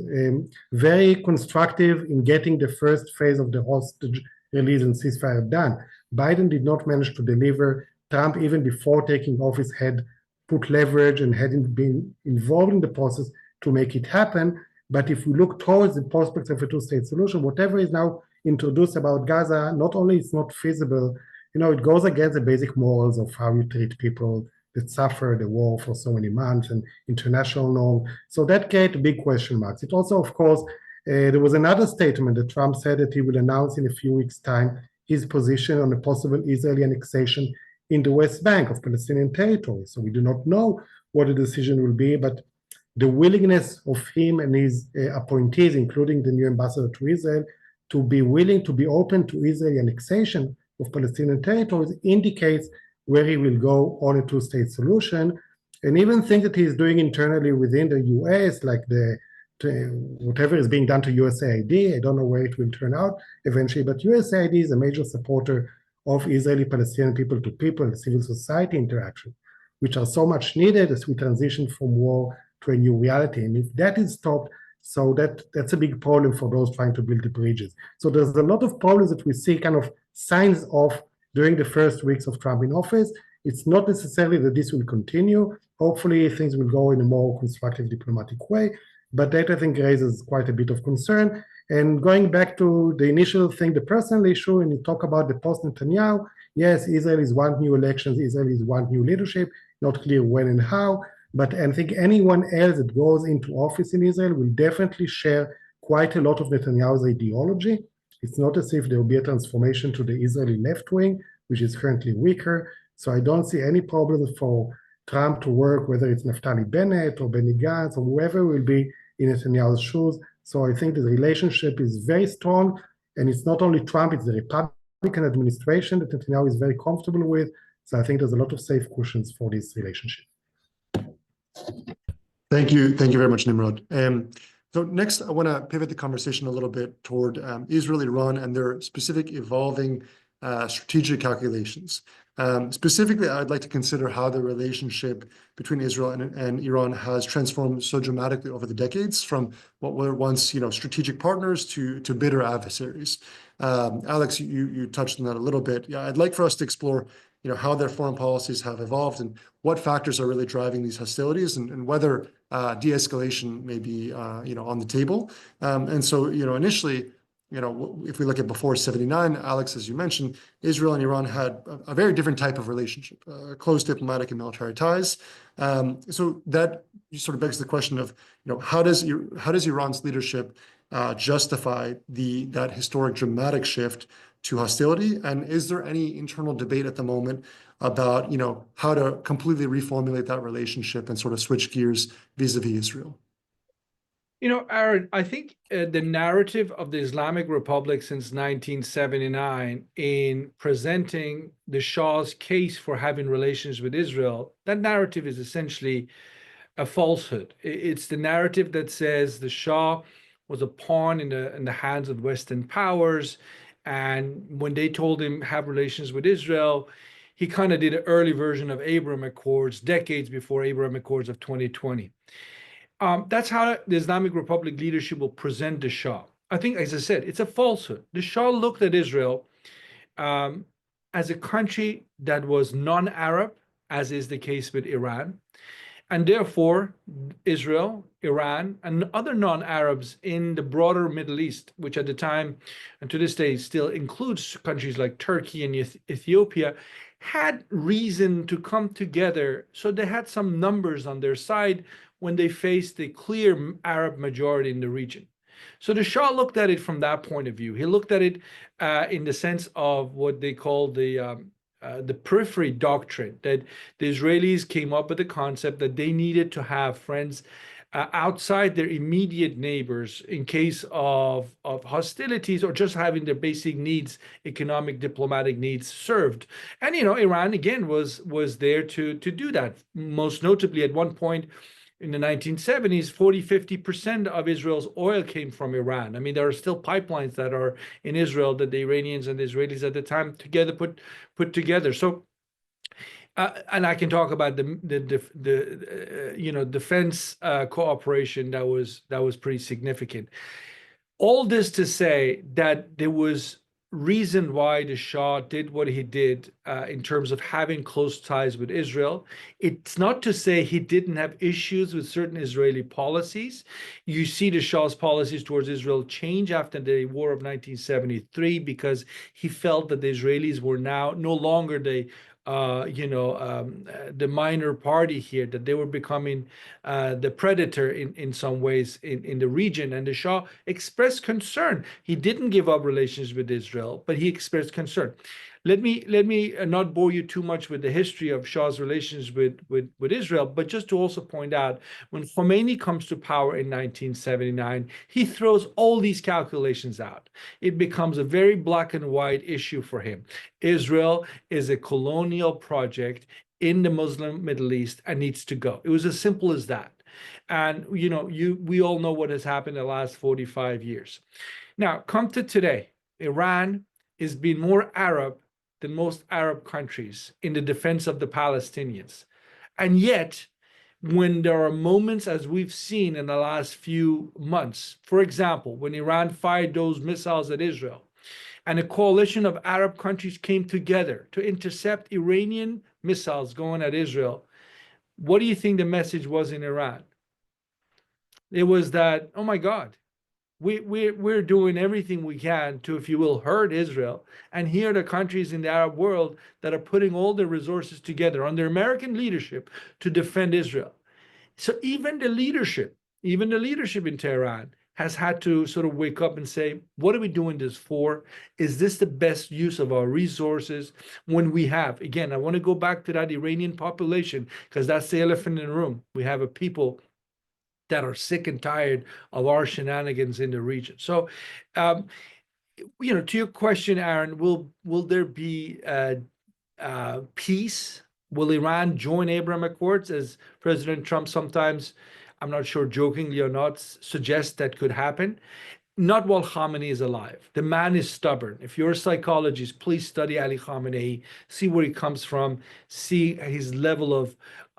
very constructive in getting the first phase of the hostage release and ceasefire done, Biden did not manage to deliver. Trump, even before taking office, had put leverage and hadn't been involved in the process to make it happen. But if we look towards the prospects of a two-state solution, whatever is now introduced about Gaza, not only it's not feasible, it goes against the basic morals of how you treat people that suffer the war for so many months and international norm. So that creates big question marks. It also, of course, there was another statement that Trump said that he will announce in a few weeks' time his position on a possible Israeli annexation in the West Bank of Palestinian territory. So we do not know what the decision will be, but the willingness of him and his appointees, including the new ambassador to Israel, to be willing to be open to Israeli annexation of Palestinian territories indicates where he will go on a two-state solution. And even things that he is doing internally within the US, like whatever is being done to USAID, I don't know where it will turn out eventually, but USAID is a major supporter of Israeli-Palestinian people-to-people and civil society interaction, which are so much needed as we transition from war to a new reality. And if that is stopped, so that's a big problem for those trying to build the bridges. So there's a lot of problems that we see kind of signs of during the first weeks of Trump in office. It's not necessarily that this will continue. Hopefully things will go in a more constructive diplomatic way, but that I think raises quite a bit of concern. And going back to the initial thing, the personal issue, and you talk about the post-Netanyahu, yes, Israel is want new elections, Israel is want new leadership, not clear when and how, but I think anyone else that goes into office in Israel will definitely share quite a lot of Netanyahu's ideology. It's not as if there will be a transformation to the Israeli left wing, which is currently weaker. So I don't see any problem for Trump to work, whether it's Naftali Bennett or Benny Gantz or whoever will be in Netanyahu's shoes. So I think the relationship is very strong, and it's not only Trump, it's the Republican administration that Netanyahu is very comfortable with. So I think there's a lot of safe cushions for this relationship. Thank you very much, Nimrod. So next, I want to pivot the conversation a little bit toward Israel, Iran, and their specific evolving strategic calculations. Specifically, I'd like to consider how the relationship between Israel and Iran has transformed so dramatically over the decades, from what were once, strategic partners to bitter adversaries. Alex, you touched on that a little bit. Yeah, I'd like for us to explore, how their foreign policies have evolved and what factors are really driving these hostilities, and whether de-escalation may be, on the table. And so, initially, if we look at before 79, Alex, as you mentioned, Israel and Iran had a very different type of relationship, close diplomatic and military ties. So that sort of begs the question of, how does Iran's leadership justify that historic dramatic shift to hostility? And is there any internal debate at the moment about, how to completely reformulate that relationship and sort of switch gears vis-a-vis Israel? Aaron, I think the narrative of the Islamic Republic since 1979 in presenting the Shah's case for having relations with Israel, that narrative is essentially a falsehood. It's the narrative that says the Shah was a pawn in the hands of Western powers, and when they told him have relations with Israel, he kind of did an early version of Abraham Accords, decades before Abraham Accords of 2020. That's how the Islamic Republic leadership will present the Shah. I think, as I said, it's a falsehood. The Shah looked at Israel as a country that was non-Arab, as is the case with Iran. And therefore, Israel, Iran, and other non-Arabs in the broader Middle East, which at the time and to this day still includes countries like Turkey and Ethiopia, had reason to come together. So they had some numbers on their side when they faced the clear Arab majority in the region. So the Shah looked at it from that point of view. He looked at it in the sense of what they call the periphery doctrine, that the Israelis came up with the concept that they needed to have friends outside their immediate neighbors in case of hostilities, or just having their basic needs, economic, diplomatic needs served. And Iran again was there to do that. Most notably, at one point in the 1970s, 40-50% of Israel's oil came from Iran. I mean, there are still pipelines that are in Israel that the Iranians and the Israelis at the time together put together. So, and I can talk about the defense cooperation that was pretty significant. All this to say that there was reason why the Shah did what he did in terms of having close ties with Israel. It's not to say he didn't have issues with certain Israeli policies. You see the Shah's policies towards Israel change after the war of 1973, because he felt that the Israelis were now no longer the minor party here, that they were becoming the predator in some ways in the region. And the Shah expressed concern. He didn't give up relations with Israel, but he expressed concern. let me not bore you too much with the history of Shah's relations with Israel, but just to also point out, when Khomeini comes to power in 1979, he throws all these calculations out. It becomes a very black and white issue for him. Israel is a colonial project in the Muslim Middle East and needs to go. It was as simple as that. And we all know what has happened in the last 45 years. Now, come to today. Iran is being more Arab than most Arab countries in the defense of the Palestinians. And yet, when there are moments, as we've seen in the last few months, for example, when Iran fired those missiles at Israel, and a coalition of Arab countries came together to intercept Iranian missiles going at Israel, what do you think the message was in Iran? It was that, oh my God, we're doing everything we can to, if you will, hurt Israel. And here are the countries in the Arab world that are putting all their resources together under American leadership to defend Israel. So even the leadership in Tehran has had to sort of wake up and say, what are we doing this for? Is this the best use of our resources when we have, again, I want to go back to that Iranian population, because that's the elephant in the room. We have a people that are sick and tired of our shenanigans in the region. So, to your question, Aaron, will there be peace? Will Iran join Abraham Accords, as President Trump sometimes, I'm not sure jokingly or not, suggests that could happen? Not while Khamenei is alive. The man is stubborn. If you're a psychologist, please study Ali Khamenei, see where he comes from, see his level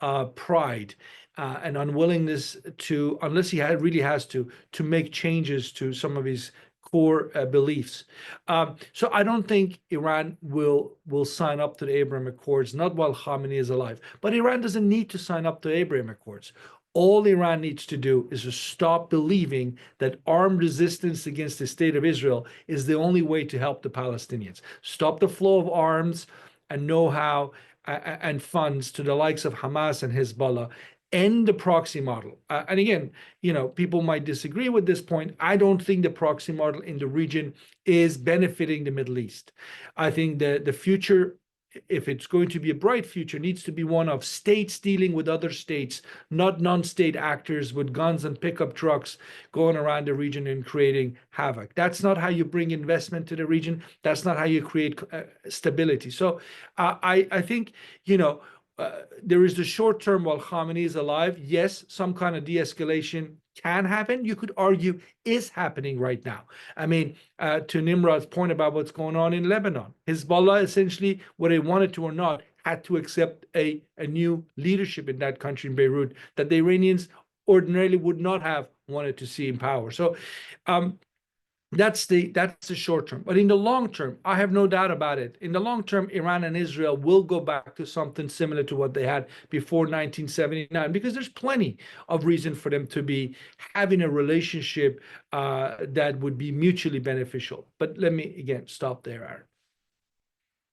of pride and unwillingness to, unless he really has to make changes to some of his core beliefs. So I don't think Iran will sign up to the Abraham Accords, not while Khamenei is alive. But Iran doesn't need to sign up to Abraham Accords. All Iran needs to do is to stop believing that armed resistance against the state of Israel is the only way to help the Palestinians. Stop the flow of arms and know-how and funds to the likes of Hamas and Hezbollah. End the proxy model. And again, people might disagree with this point. I don't think the proxy model in the region is benefiting the Middle East. I think the future, if it's going to be a bright future, needs to be one of states dealing with other states, not non-state actors with guns and pickup trucks going around the region and creating havoc. That's not how you bring investment to the region. That's not how you create stability. So I think, there is the short term while Khamenei is alive. Yes, some kind of de-escalation can happen. You could argue is happening right now. I mean, to Nimrod's point about what's going on in Lebanon, Hezbollah essentially, whether they wanted to or not, had to accept a new leadership in that country, in Beirut, that the Iranians ordinarily would not have wanted to see in power. So that's the short term. But in the long term, I have no doubt about it. In the long term, Iran and Israel will go back to something similar to what they had before 1979, because there's plenty of reason for them to be having a relationship that would be mutually beneficial. But let me, again, stop there, Aaron.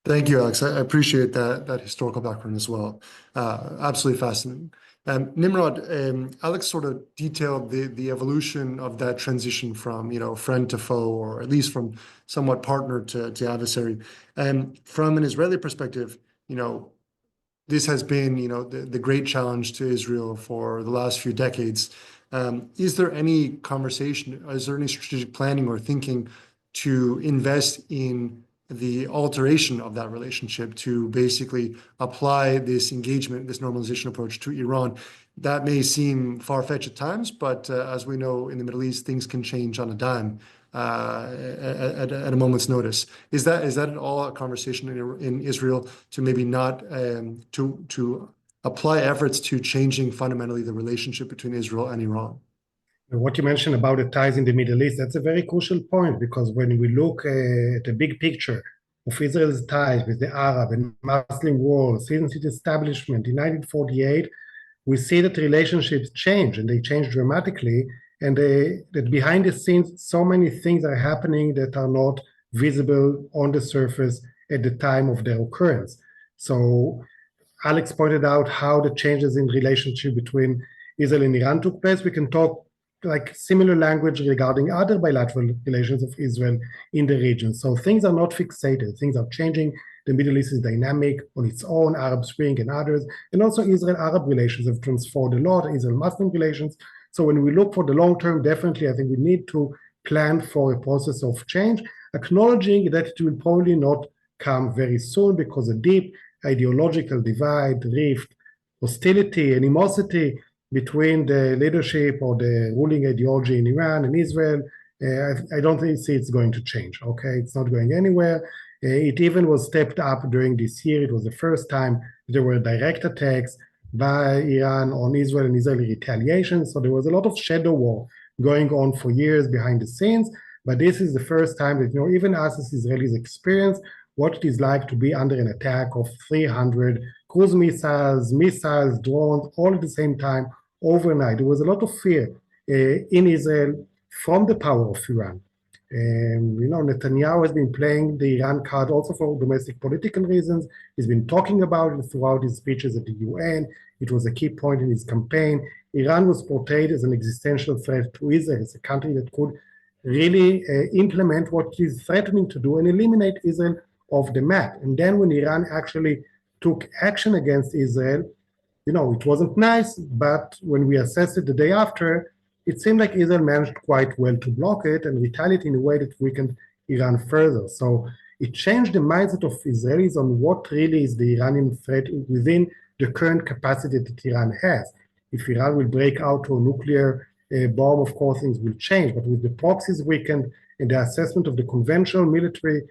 Thank you, Alex. I appreciate that historical background as well. Absolutely fascinating. Nimrod, Alex sort of detailed the evolution of that transition from friend to foe, or at least from somewhat partner to adversary. And from an Israeli perspective, this has been the great challenge to Israel for the last few decades. Is there any conversation? Is there any strategic planning or thinking to invest in the alteration of that relationship, to basically apply this engagement, this normalization approach to Iran? That may seem far-fetched at times, but as we know, in the Middle East, things can change on a dime at a moment's notice. Is that at all a conversation in Israel to maybe not to apply efforts to changing fundamentally the relationship between Israel and Iran? What you mentioned about the ties in the Middle East, that's a very crucial point, because when we look at the big picture of Israel's ties with the Arab and Muslim world since its establishment in 1948, we see that relationships change, and they change dramatically, and that behind the scenes, so many things are happening that are not visible on the surface at the time of their occurrence. So Alex pointed out how the changes in relationship between Israel and Iran took place. We can talk like similar language regarding other bilateral relations of Israel in the region. So things are not fixated, things are changing, The Middle East is dynamic on its own, Arab Spring and others, and also Israel-Arab relations have transformed a lot, Israel-Muslim relations. So when we look for the long term, definitely I think we need to plan for a process of change, acknowledging that it will probably not come very soon because a deep ideological divide, rift, hostility, animosity between the leadership or the ruling ideology in Iran and Israel, I don't see it's going to change, okay? It's not going anywhere. It even was stepped up during this year. It was the first time there were direct attacks by Iran on Israel and Israeli retaliation. So there was a lot of shadow war going on for years behind the scenes. But this is the first time that, even us as Israelis experience what it is like to be under an attack of 300 cruise missiles, drones, all at the same time, overnight. There was a lot of fear in Israel from the power of Iran. Netanyahu has been playing the Iran card also for domestic political reasons. He's been talking about it throughout his speeches at the UN. It was a key point in his campaign. Iran was portrayed as an existential threat to Israel, as a country that could really implement what he's threatening to do and eliminate Israel off the map. And then when Iran actually took action against Israel, it wasn't nice, but when we assessed it the day after, it seemed like Israel managed quite well to block it and retaliate in a way that weakened Iran further. So it changed the mindset of Israelis on what really is the Iranian threat within the current capacity that Iran has. If Iran will break out to a nuclear bomb, of course, things will change. But with the proxies weakened and the assessment of the conventional military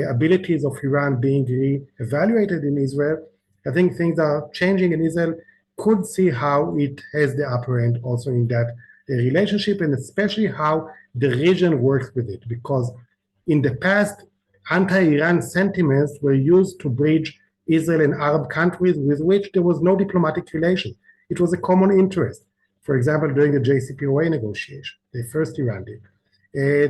abilities of Iran being re-evaluated in Israel, I think things are changing, and Israel could see how it has the upper end also in that relationship, and especially how the region works with it. Because in the past, anti-Iran sentiments were used to bridge Israel and Arab countries with which there was no diplomatic relation. It was a common interest. For example, during the JCPOA negotiation, the first Iran did.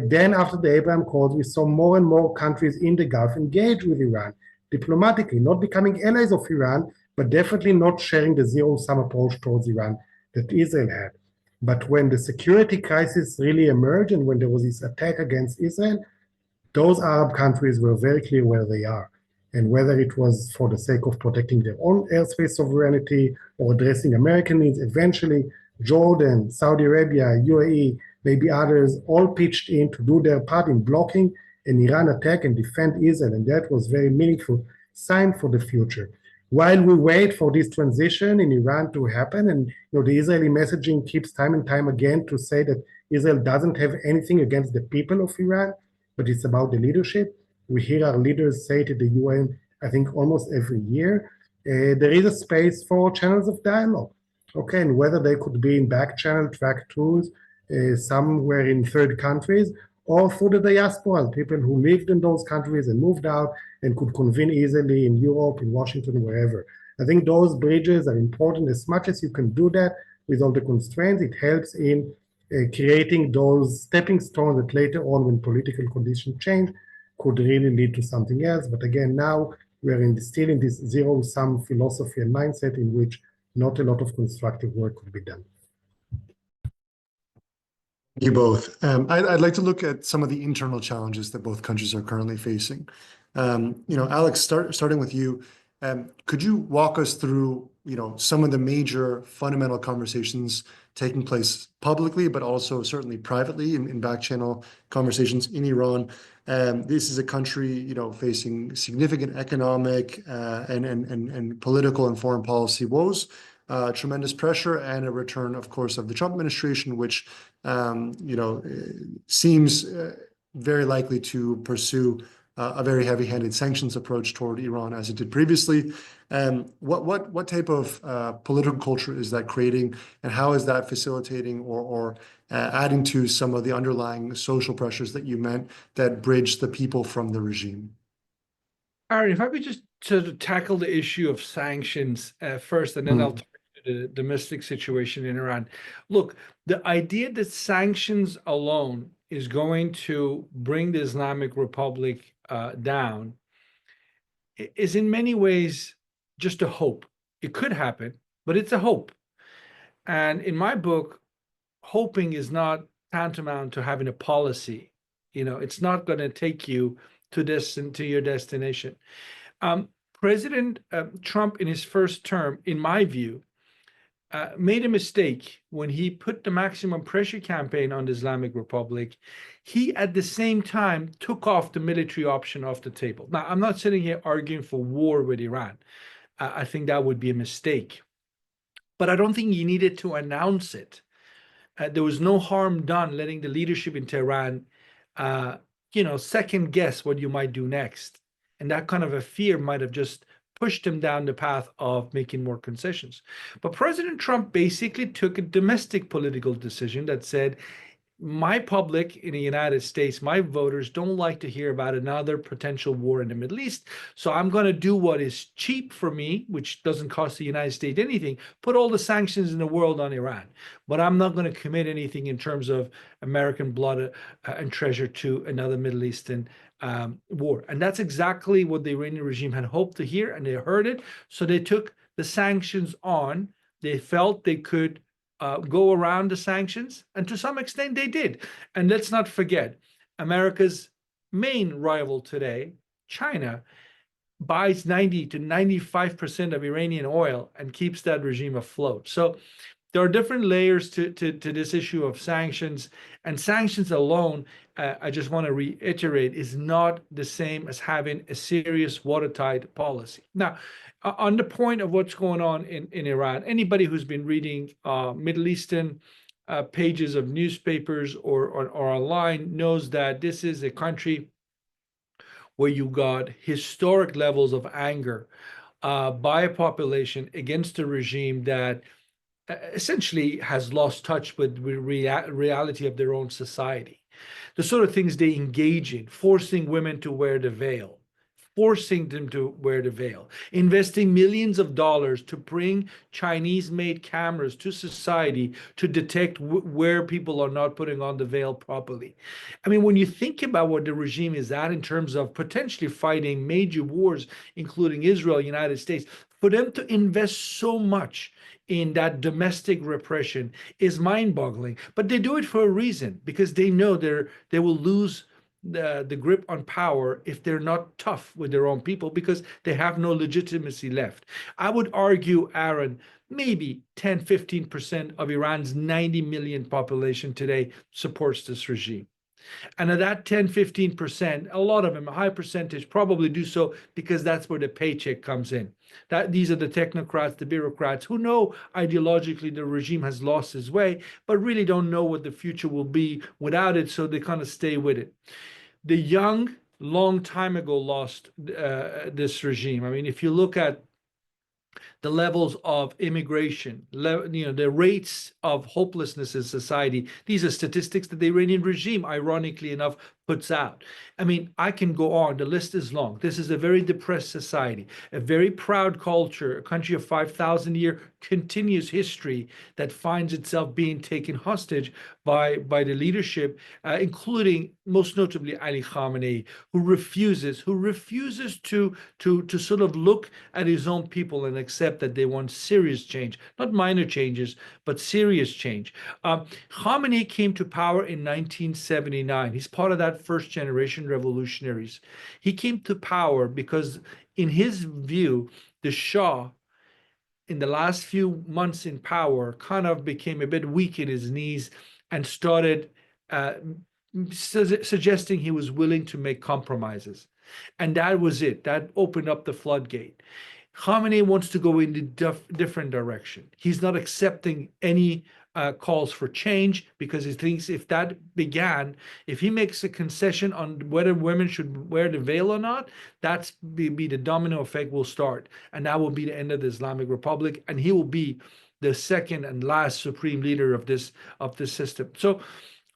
Then after the Abraham Accords, we saw more and more countries in the Gulf engage with Iran diplomatically, not becoming allies of Iran, but definitely not sharing the zero-sum approach towards Iran that Israel had. But when the security crisis really emerged and when there was this attack against Israel, those Arab countries were very clear where they are. And whether it was for the sake of protecting their own airspace sovereignty or addressing American needs, eventually Jordan, Saudi Arabia, UAE, maybe others, all pitched in to do their part in blocking an Iran attack and defend Israel. And that was very meaningful sign for the future. While we wait for this transition in Iran to happen, and the Israeli messaging keeps time and time again to say that Israel doesn't have anything against the people of Iran, but it's about the leadership. We hear our leaders say it at the UN, I think almost every year. There is a space for channels of dialogue. Okay, and whether they could be in back channel track tools, somewhere in third countries, or through the diaspora, people who lived in those countries and moved out and could convene easily in Europe, in Washington, wherever. I think those bridges are important. As much as you can do that with all the constraints, it helps in creating those stepping stones that later on, when political conditions change, could really lead to something else. But again, now we're still in this zero-sum philosophy and mindset in which not a lot of constructive work could be done. You both. I'd like to look at some of the internal challenges that both countries are currently facing. Alex, starting with you, could you walk us through, some of the major fundamental conversations taking place publicly, but also certainly privately in back channel conversations in Iran? This is a country, facing significant economic and political and foreign policy woes. Tremendous pressure and a return, of course, of the Trump administration, which seems very likely to pursue a very heavy-handed sanctions approach toward Iran as it did previously. What type of political culture is that creating, and how is that facilitating or adding to some of the underlying social pressures that you meant that bridge the people from the regime? Aaron, if I could just sort of tackle the issue of sanctions first, and then I'll talk to the domestic situation in Iran. Look, the idea that sanctions alone is going to bring the Islamic Republic down is in many ways just a hope. It could happen, but it's a hope. And in my book, hoping is not tantamount to having a policy. It's not going to take you to your destination. President Trump, in his first term, in my view, made a mistake when he put the maximum pressure campaign on the Islamic Republic. He, at the same time, took off the military option off the table. Now, I'm not sitting here arguing for war with Iran. I think that would be a mistake. But I don't think he needed to announce it. There was no harm done letting the leadership in Tehran, second guess what you might do next. And that kind of a fear might have just pushed him down the path of making more concessions. But President Trump basically took a domestic political decision that said, my public in the United States, my voters don't like to hear about another potential war in the Middle East. So I'm going to do what is cheap for me, which doesn't cost the United States anything, put all the sanctions in the world on Iran. But I'm not going to commit anything in terms of American blood and treasure to another Middle Eastern war. And that's exactly what the Iranian regime had hoped to hear, and they heard it. So they took the sanctions on. They felt they could go around the sanctions, and to some extent they did. And let's not forget, America's main rival today, China, buys 90 to 95% of Iranian oil and keeps that regime afloat. So there are different layers to this issue of sanctions, and sanctions alone, I just want to reiterate, is not the same as having a serious watertight policy. Now, on the point of what's going on in Iran, anybody who's been reading Middle Eastern pages of newspapers or online knows that this is a country where you got historic levels of anger by a population against a regime that essentially has lost touch with reality of their own society. The sort of things they engage in, forcing women to wear the veil, forcing them to wear the veil, investing millions of dollars to bring Chinese-made cameras to society to detect where people are not putting on the veil properly. I mean, when you think about what the regime is at in terms of potentially fighting major wars, including Israel, United States, for them to invest so much in that domestic repression is mind-boggling. But they do it for a reason, because they know they will lose the grip on power if they're not tough with their own people, because they have no legitimacy left. I would argue, Aaron, maybe 10-15% of Iran's 90 million population today supports this regime. And of that 10-15%, a lot of them, a high percentage, probably do so because that's where the paycheck comes in. These are the technocrats, the bureaucrats who know ideologically the regime has lost its way, but really don't know what the future will be without it, so they kind of stay with it. The young, long time ago, lost this regime. I mean, if you look at the levels of immigration, the rates of hopelessness in society. These are statistics that the Iranian regime, ironically enough, puts out. I mean, I can go on. The list is long. This is a very depressed society, a very proud culture, a country of 5,000-year continuous history that finds itself being taken hostage by the leadership, including most notably Ali Khamenei, who refuses to sort of look at his own people and accept that they want serious change, not minor changes, but serious change. Khamenei came to power in 1979. He's part of that first generation revolutionaries. He came to power because, in his view, the Shah, in the last few months in power, kind of became a bit weak in his knees and started suggesting he was willing to make compromises. And that was it. That opened up the floodgate. Khamenei wants to go in a different direction. He's not accepting any calls for change, because he thinks if he makes a concession on whether women should wear the veil or not, that's be the domino effect will start. And that will be the end of the Islamic Republic. And he will be the second and last supreme leader of this system. So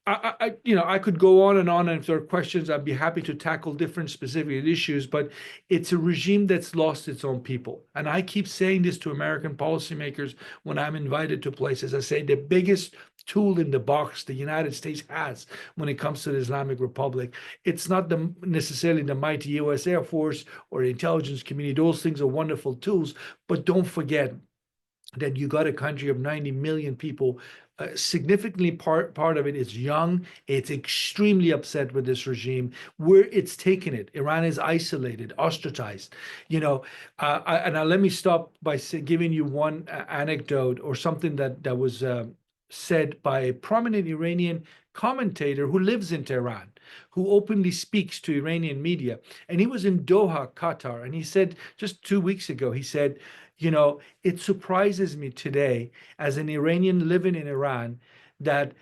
I could go on, and if there are questions, I'd be happy to tackle different specific issues, but it's a regime that's lost its own people. And I keep saying this to American policymakers when I'm invited to places. I say the biggest tool in the box the United States has when it comes to the Islamic Republic, it's not necessarily the mighty U.S. Air Force or the intelligence community. Those things are wonderful tools, but don't forget, that you got a country of 90 million people. Significantly part of it is young. It's extremely upset with this regime. Where it's taken it, Iran is isolated, ostracized. Let me stop by giving you one anecdote or something that was said by a prominent Iranian commentator who lives in Tehran, who openly speaks to Iranian media. And he was in Doha, Qatar, and he said just 2 weeks ago, he said, it surprises me today as an Iranian living in Iran that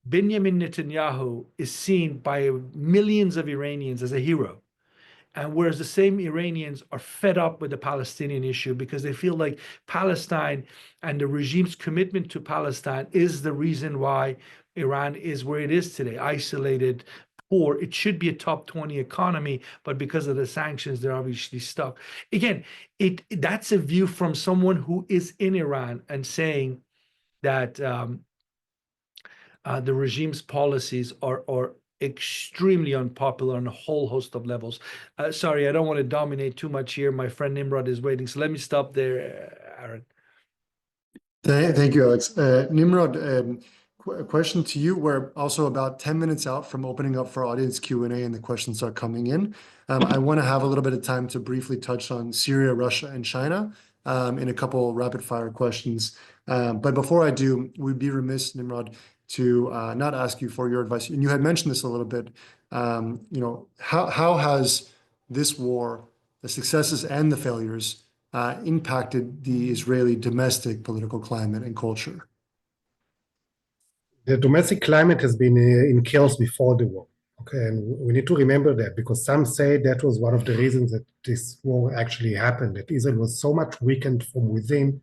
Benjamin Netanyahu is seen by millions of Iranians as a hero. And whereas the same Iranians are fed up with the Palestinian issue because they feel like Palestine and the regime's commitment to Palestine is the reason why Iran is where it is today, isolated, poor. It should be a top 20 economy, but because of the sanctions, they're obviously stuck. Again, that's a view from someone who is in Iran and saying that the regime's policies are extremely unpopular on a whole host of levels. Sorry, I don't want to dominate too much here. My friend Nimrod is waiting, so let me stop there, Aaron. Thank you, Alex. Nimrod, a question to you. We're also about 10 minutes out from opening up for audience Q&A, and the questions are coming in. I want to have a little bit of time to briefly touch on Syria, Russia, and China in a couple rapid fire questions. But before I do, we'd be remiss, Nimrod, to not ask you for your advice. And you had mentioned this a little bit. How has this war, the successes and the failures, impacted the Israeli domestic political climate and culture? The domestic climate has been in chaos before the war. Okay, and we need to remember that because some say that was one of the reasons that this war actually happened, that Israel was so much weakened from within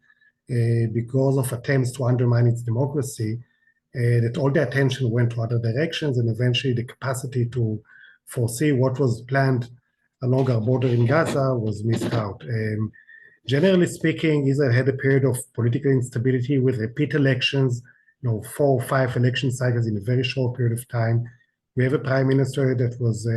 because of attempts to undermine its democracy, that all the attention went to other directions, and eventually the capacity to foresee what was planned along our border in Gaza was missed out. Generally speaking, Israel had a period of political instability with repeat elections, 4 or 5 election cycles in a very short period of time. We have a prime minister that was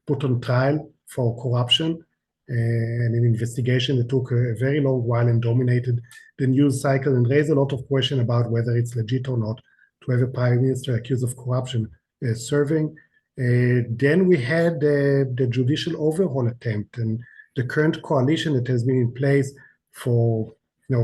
put on trial for corruption and an investigation that took a very long while and dominated the news cycle and raised a lot of questions about whether it's legit or not to have a prime minister accused of corruption serving. Then we had the judicial overhaul attempt, and the current coalition that has been in place for,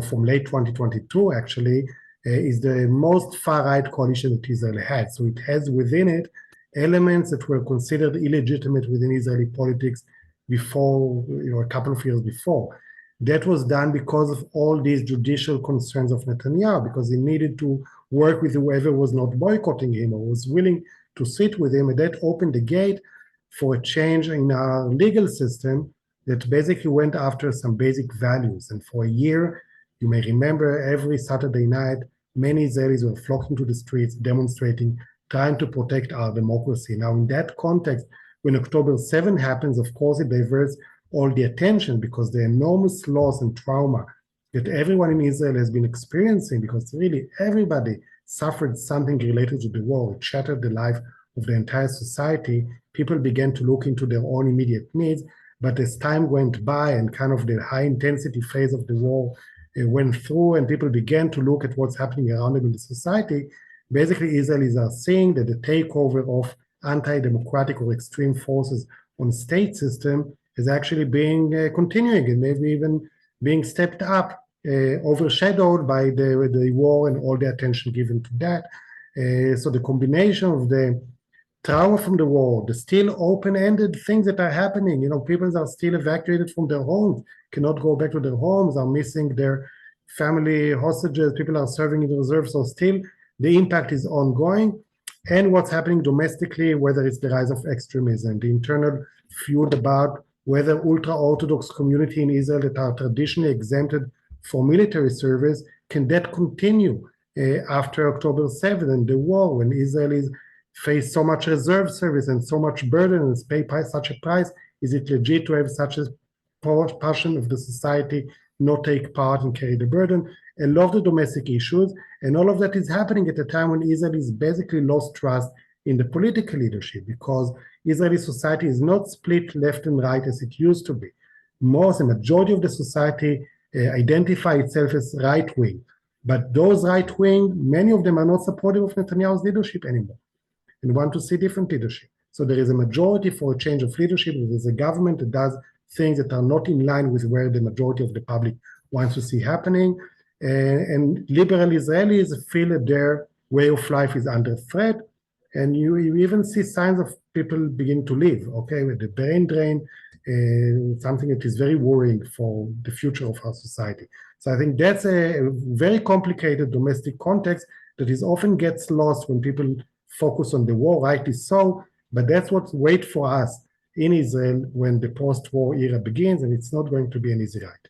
from late 2022 actually, is the most far-right coalition that Israel had. So it has within it elements that were considered illegitimate within Israeli politics before, a couple of years before. That was done because of all these judicial concerns of Netanyahu, because he needed to work with whoever was not boycotting him or was willing to sit with him, and that opened the gate for a change in our legal system that basically went after some basic values. And for a year, you may remember every Saturday night, many Israelis were flocking to the streets, demonstrating, trying to protect our democracy. Now, in that context, when October 7 happens, of course, it diverts all the attention because the enormous loss and trauma that everyone in Israel has been experiencing, because really everybody suffered something related to the war. It shattered the life of the entire society. People began to look into their own immediate needs, but as time went by and kind of the high-intensity phase of the war went through and people began to look at what's happening around them in the society, basically Israelis are seeing that the takeover of anti-democratic or extreme forces on state system is actually being continuing and maybe even being stepped up, overshadowed by the war and all the attention given to that. So the combination of the trauma from the war, the still open-ended things that are happening, people are still evacuated from their homes, cannot go back to their homes, are missing their family hostages, people are serving in the reserve, so still the impact is ongoing. And what's happening domestically, whether it's the rise of extremism, the internal feud about whether ultra-Orthodox community in Israel that are traditionally exempted for military service, can that continue after October 7 and the war, when Israelis face so much reserve service and so much burden and pay such a price? Is it legit to have such a portion of the society not take part and carry the burden? A lot of the domestic issues, and all of that is happening at a time when Israel is basically lost trust in the political leadership, because Israeli society is not split left and right as it used to be. The majority of the society identify itself as right-wing. But those right-wing, many of them are not supportive of Netanyahu's leadership anymore and want to see different leadership. So there is a majority for a change of leadership. There is a government that does things that are not in line with where the majority of the public wants to see happening. And liberal Israelis feel that their way of life is under threat. And you even see signs of people begin to leave, okay, with the brain drain, something that is very worrying for the future of our society. So I think that's a very complicated domestic context that is often gets lost when people focus on the war, rightly so, but that's what waits for us in Israel when the post-war era begins, and it's not going to be an easy ride.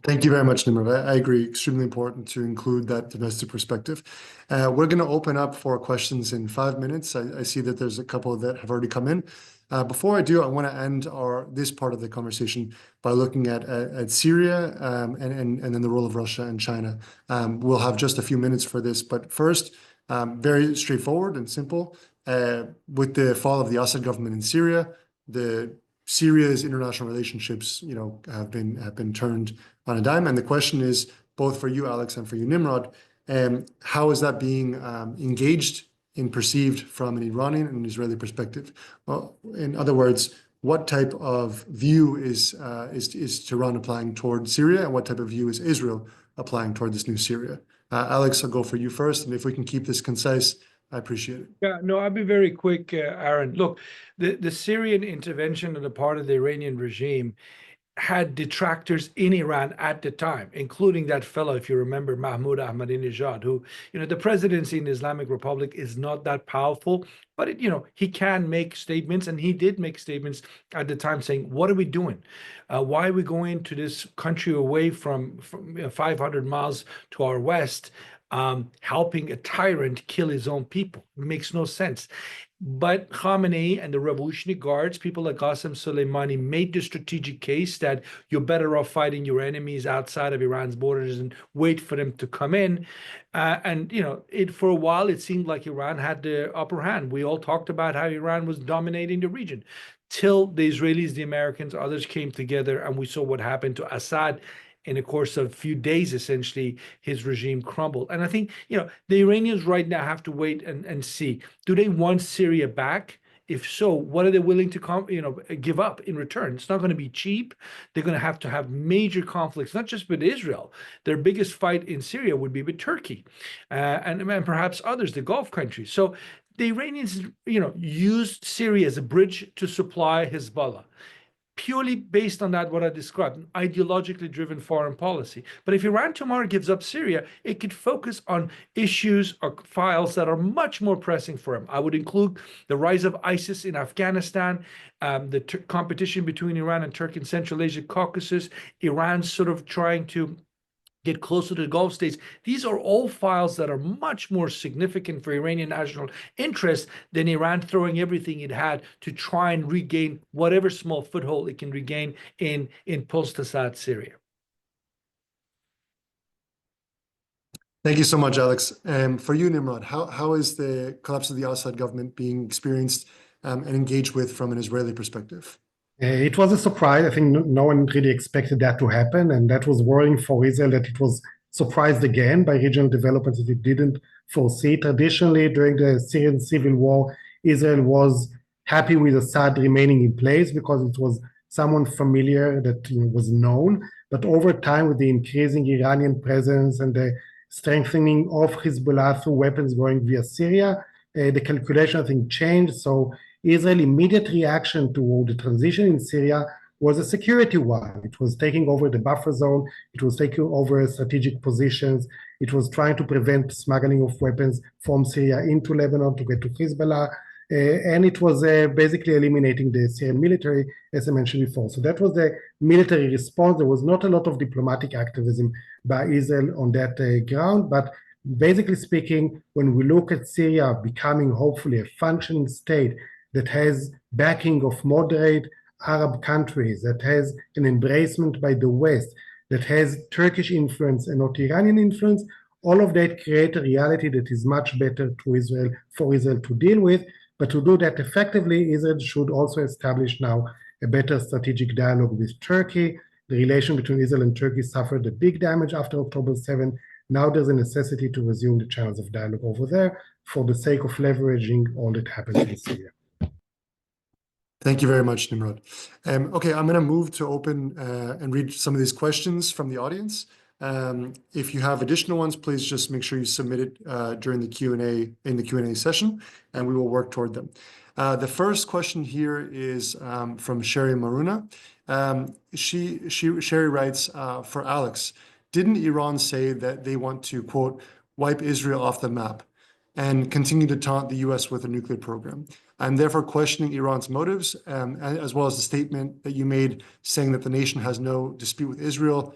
Thank you very much, Nimrod. I agree. Extremely important to include that domestic perspective. We're going to open up for questions in 5 minutes. I see that there's a couple that have already come in. Before I do, I want to end this part of the conversation by looking at Syria and then the role of Russia and China. We'll have just a few minutes for this, but first, very straightforward and simple. With the fall of the Assad government in Syria, Syria's international relationships, have been turned on a dime. And the question is, both for you, Alex, and for you, Nimrod, how is that being engaged and perceived from an Iranian and Israeli perspective? Well, in other words, what type of view is Tehran applying toward Syria, and what type of view is Israel applying toward this new Syria? Alex, I'll go for you first, and if we can keep this concise, I appreciate it. Yeah, no, I'll be very quick, Aaron. Look, the Syrian intervention on the part of the Iranian regime had detractors in Iran at the time, including that fellow, if you remember, Mahmoud Ahmadinejad, who, the presidency in the Islamic Republic is not that powerful, but he can make statements, and he did make statements at the time saying, what are we doing? Why are we going to this country away from 500 miles to our west, helping a tyrant kill his own people? It makes no sense. But Khamenei and the Revolutionary Guards, people like Qasem Soleimani, made the strategic case that you're better off fighting your enemies outside of Iran's borders and wait for them to come in. For a while, it seemed like Iran had the upper hand. We all talked about how Iran was dominating the region, till the Israelis, the Americans, others came together, and we saw what happened to Assad. In the course of a few days, essentially, his regime crumbled. And I think, the Iranians right now have to wait and see. Do they want Syria back? If so, what are they willing to give up in return? It's not going to be cheap. They're going to have major conflicts, not just with Israel. Their biggest fight in Syria would be with Turkey, and perhaps others, the Gulf countries. So the Iranians, used Syria as a bridge to supply Hezbollah, purely based on that, what I described, an ideologically driven foreign policy. But if Iran tomorrow gives up Syria, it could focus on issues or files that are much more pressing for him. I would include the rise of ISIS in Afghanistan, the competition between Iran and Turkey in Central Asia, Caucasus, Iran sort of trying to get closer to the Gulf states. These are all files that are much more significant for Iranian national interest than Iran throwing everything it had to try and regain whatever small foothold it can regain in post-Assad Syria. Thank you so much, Alex. For you, Nimrod, how is the collapse of the Assad government being experienced and engaged with from an Israeli perspective? It was a surprise. I think no one really expected that to happen, and that was worrying for Israel, that it was surprised again by regional developments that it didn't foresee. Traditionally, during the Syrian civil war, Israel was happy with Assad remaining in place because it was someone familiar that was known. But over time, with the increasing Iranian presence and the strengthening of Hezbollah through weapons going via Syria, the calculation, I think, changed. So Israel's immediate reaction to the transition in Syria was a security one. It was taking over the buffer zone. It was taking over strategic positions. It was trying to prevent smuggling of weapons from Syria into Lebanon to get to Hezbollah. And it was basically eliminating the Syrian military, as I mentioned before. So that was the military response. There was not a lot of diplomatic activism by Israel on that ground, but basically speaking, when we look at Syria becoming hopefully a functioning state that has backing of moderate Arab countries, that has an embracement by the West, that has Turkish influence and not Iranian influence, all of that create a reality that is much better to Israel, for Israel to deal with. But to do that effectively, Israel should also establish now a better strategic dialogue with Turkey The relation between Israel and Turkey suffered a big damage after October 7. Now there's a necessity to resume the channels of dialogue over there for the sake of leveraging all that happens in Syria. Thank you very much, Nimrod. Okay, I'm going to move to open and read some of these questions from the audience. If you have additional ones, please just make sure you submit it during the Q&A in the Q&A session, and we will work toward them. The first question here is from Sherry Maruna. Sherry writes, for Alex, didn't Iran say that they want to, quote, wipe Israel off the map and continue to taunt the US with a nuclear program? I'm therefore questioning Iran's motives, as well as the statement that you made saying that the nation has no dispute with Israel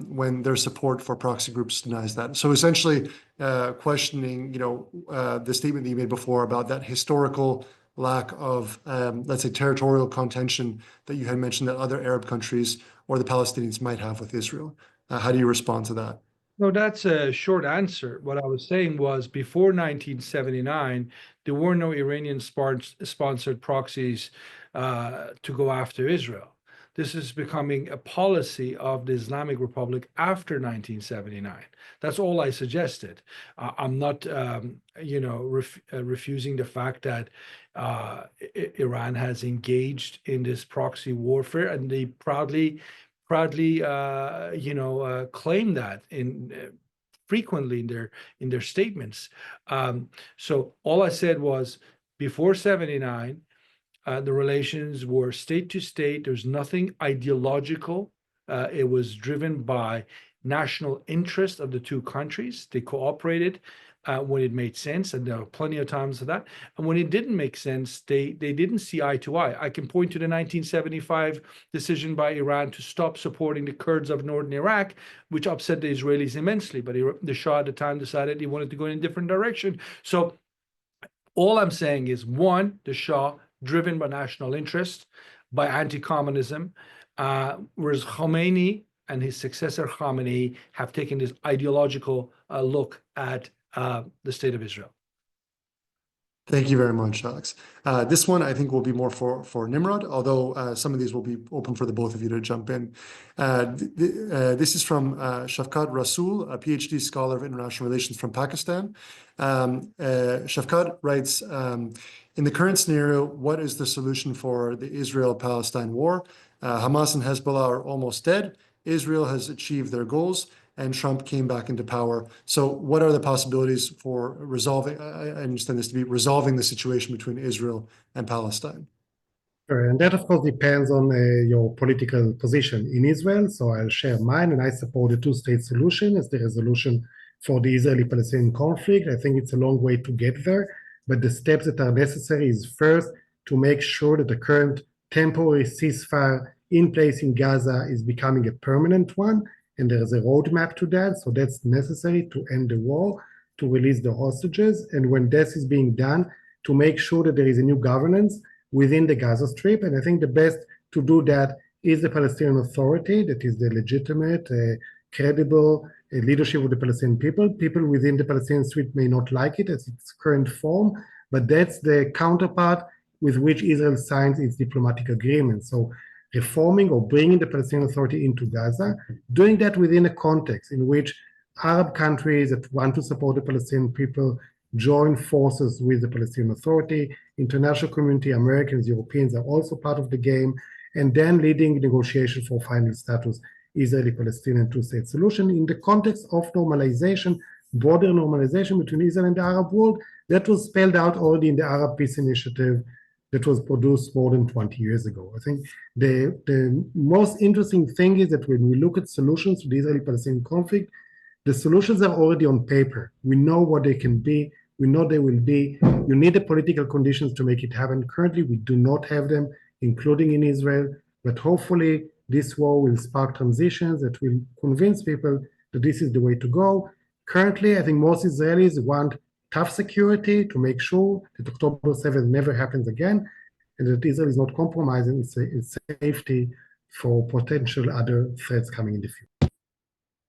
when their support for proxy groups denies that. So essentially questioning, the statement that you made before about that historical lack of, let's say, territorial contention that you had mentioned that other Arab countries or the Palestinians might have with Israel. How do you respond to that? No, that's a short answer. What I was saying was before 1979, there were no Iranian-sponsored proxies to go after Israel. This is becoming a policy of the Islamic Republic after 1979. That's all I suggested. I'm not, refusing the fact that Iran has engaged in this proxy warfare, and they proudly claim that frequently in their statements. So all I said was before 79, the relations were state to state. There's nothing ideological. It was driven by national interest of the two countries. They cooperated when it made sense, and there were plenty of times for that. And when it didn't make sense, they didn't see eye to eye. I can point to the 1975 decision by Iran to stop supporting the Kurds of northern Iraq, which upset the Israelis immensely. But the Shah at the time decided he wanted to go in a different direction. So all I'm saying is, one, the Shah, driven by national interest, by anti-communism, whereas Khomeini and his successor Khamenei have taken this ideological look at the state of Israel. Thank you very much, Alex. This one I think will be more for Nimrod, although some of these will be open for the both of you to jump in. This is from Shafkat Rasool, a PhD scholar of international relations from Pakistan. Shafkat writes, in the current scenario, what is the solution for the Israel-Palestine war? Hamas and Hezbollah are almost dead. Israel has achieved their goals, and Trump came back into power. So what are the possibilities for resolving, I understand this to be resolving the situation between Israel and Palestine? Sure, and that of course depends on your political position in Israel. So I'll share mine, and I support the two-state solution as the resolution for the Israeli-Palestinian conflict. I think it's a long way to get there, but the steps that are necessary is first to make sure that the current temporary ceasefire in place in Gaza is becoming a permanent one, and there is a roadmap to that. So that's necessary to end the war, to release the hostages, and when this is being done, to make sure that there is a new governance within the Gaza Strip. And I think the best to do that is the Palestinian Authority, that is the legitimate, credible leadership of the Palestinian people. People within the Palestinian Strip may not like it as its current form, but that's the counterpart with which Israel signs its diplomatic agreement. So reforming or bringing the Palestinian Authority into Gaza, doing that within a context in which Arab countries that want to support the Palestinian people join forces with the Palestinian Authority, international community, Americans, Europeans are also part of the game, and then leading negotiations for final status, Israeli-Palestinian two-state solution in the context of normalization, broader normalization between Israel and the Arab world. That was spelled out already in the Arab Peace Initiative that was produced more than 20 years ago. I think the most interesting thing is that when we look at solutions to the Israeli-Palestinian conflict, the solutions are already on paper. We know what they can be. We know they will be. You need the political conditions to make it happen. Currently, we do not have them, including in Israel, but hopefully this war will spark transitions that will convince people that this is the way to go. Currently, I think most Israelis want tough security to make sure that October 7th never happens again, and that Israel is not compromising its safety for potential other threats coming in the future.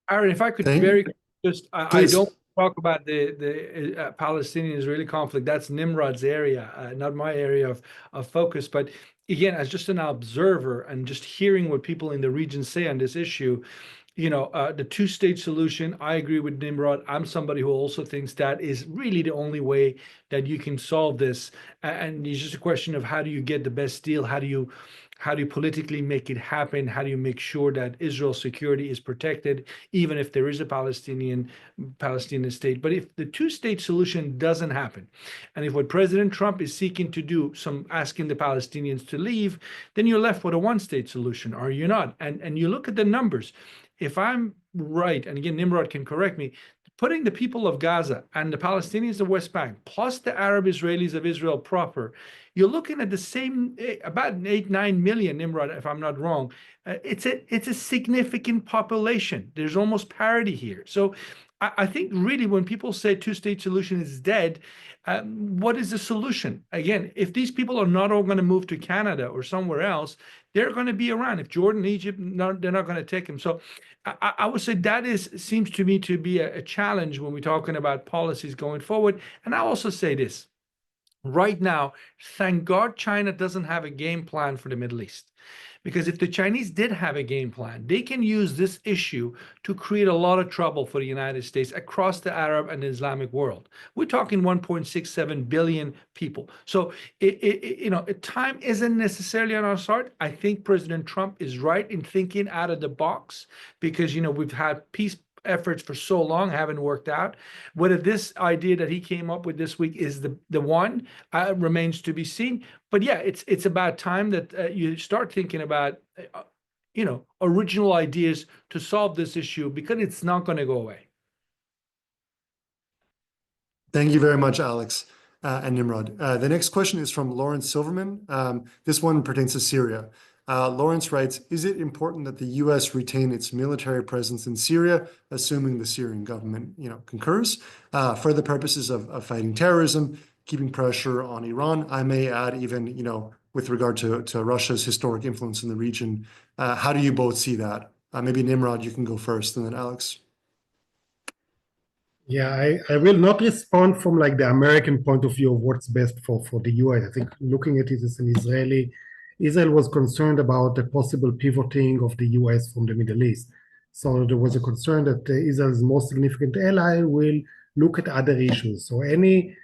Aaron, if I could I don't talk about the Palestinian-Israeli conflict. That's Nimrod's area, not my area of focus. But again, as just an observer and just hearing what people in the region say on this issue, the two-state solution, I agree with Nimrod. I'm somebody who also thinks that is really the only way that you can solve this. And it's just a question of how do you get the best deal? How do you politically make it happen? How do you make sure that Israel's security is protected, even if there is a Palestinian state? But if the two-state solution doesn't happen, and if what President Trump is seeking to do, asking the Palestinians to leave, then you're left with a one-state solution, are you not? And you look at the numbers. If I'm right, and again, Nimrod can correct me, putting the people of Gaza and the Palestinians of the West Bank, plus the Arab Israelis of Israel proper, you're looking at the same, about 8-9 million, Nimrod, if I'm not wrong. It's a significant population. There's almost parity here. So I think really when people say two-state solution is dead, what is the solution? Again, if these people are not all going to move to Canada or somewhere else, they're going to be around. If Jordan, Egypt, they're not going to take them. So I would say that seems to me to be a challenge when we're talking about policies going forward. And I also say this. Right now, thank God China doesn't have a game plan for the Middle East. Because if the Chinese did have a game plan, they can use this issue to create a lot of trouble for the United States across the Arab and Islamic world. We're talking 1.67 billion people. So, time isn't necessarily on our side. I think President Trump is right in thinking out of the box because, we've had peace efforts for so long haven't worked out. Whether this idea that he came up with this week is the one remains to be seen. But yeah, it's about time that you start thinking about original ideas to solve this issue because it's not going to go away. Thank you very much, Alex and Nimrod. The next question is from Lawrence Silverman. This one pertains to Syria. Lawrence writes, is it important that the U.S. retain its military presence in Syria, assuming the Syrian government, concurs, for the purposes of fighting terrorism, keeping pressure on Iran? I may add even, with regard to Russia's historic influence in the region. How do you both see that? Maybe Nimrod, you can go first, and then Alex. Yeah, I will not respond from the American point of view of what's best for the US. I think looking at it as an Israeli, Israel was concerned about the possible pivoting of the US from the Middle East. So there was a concern that Israel's most significant ally will look at other issues. So any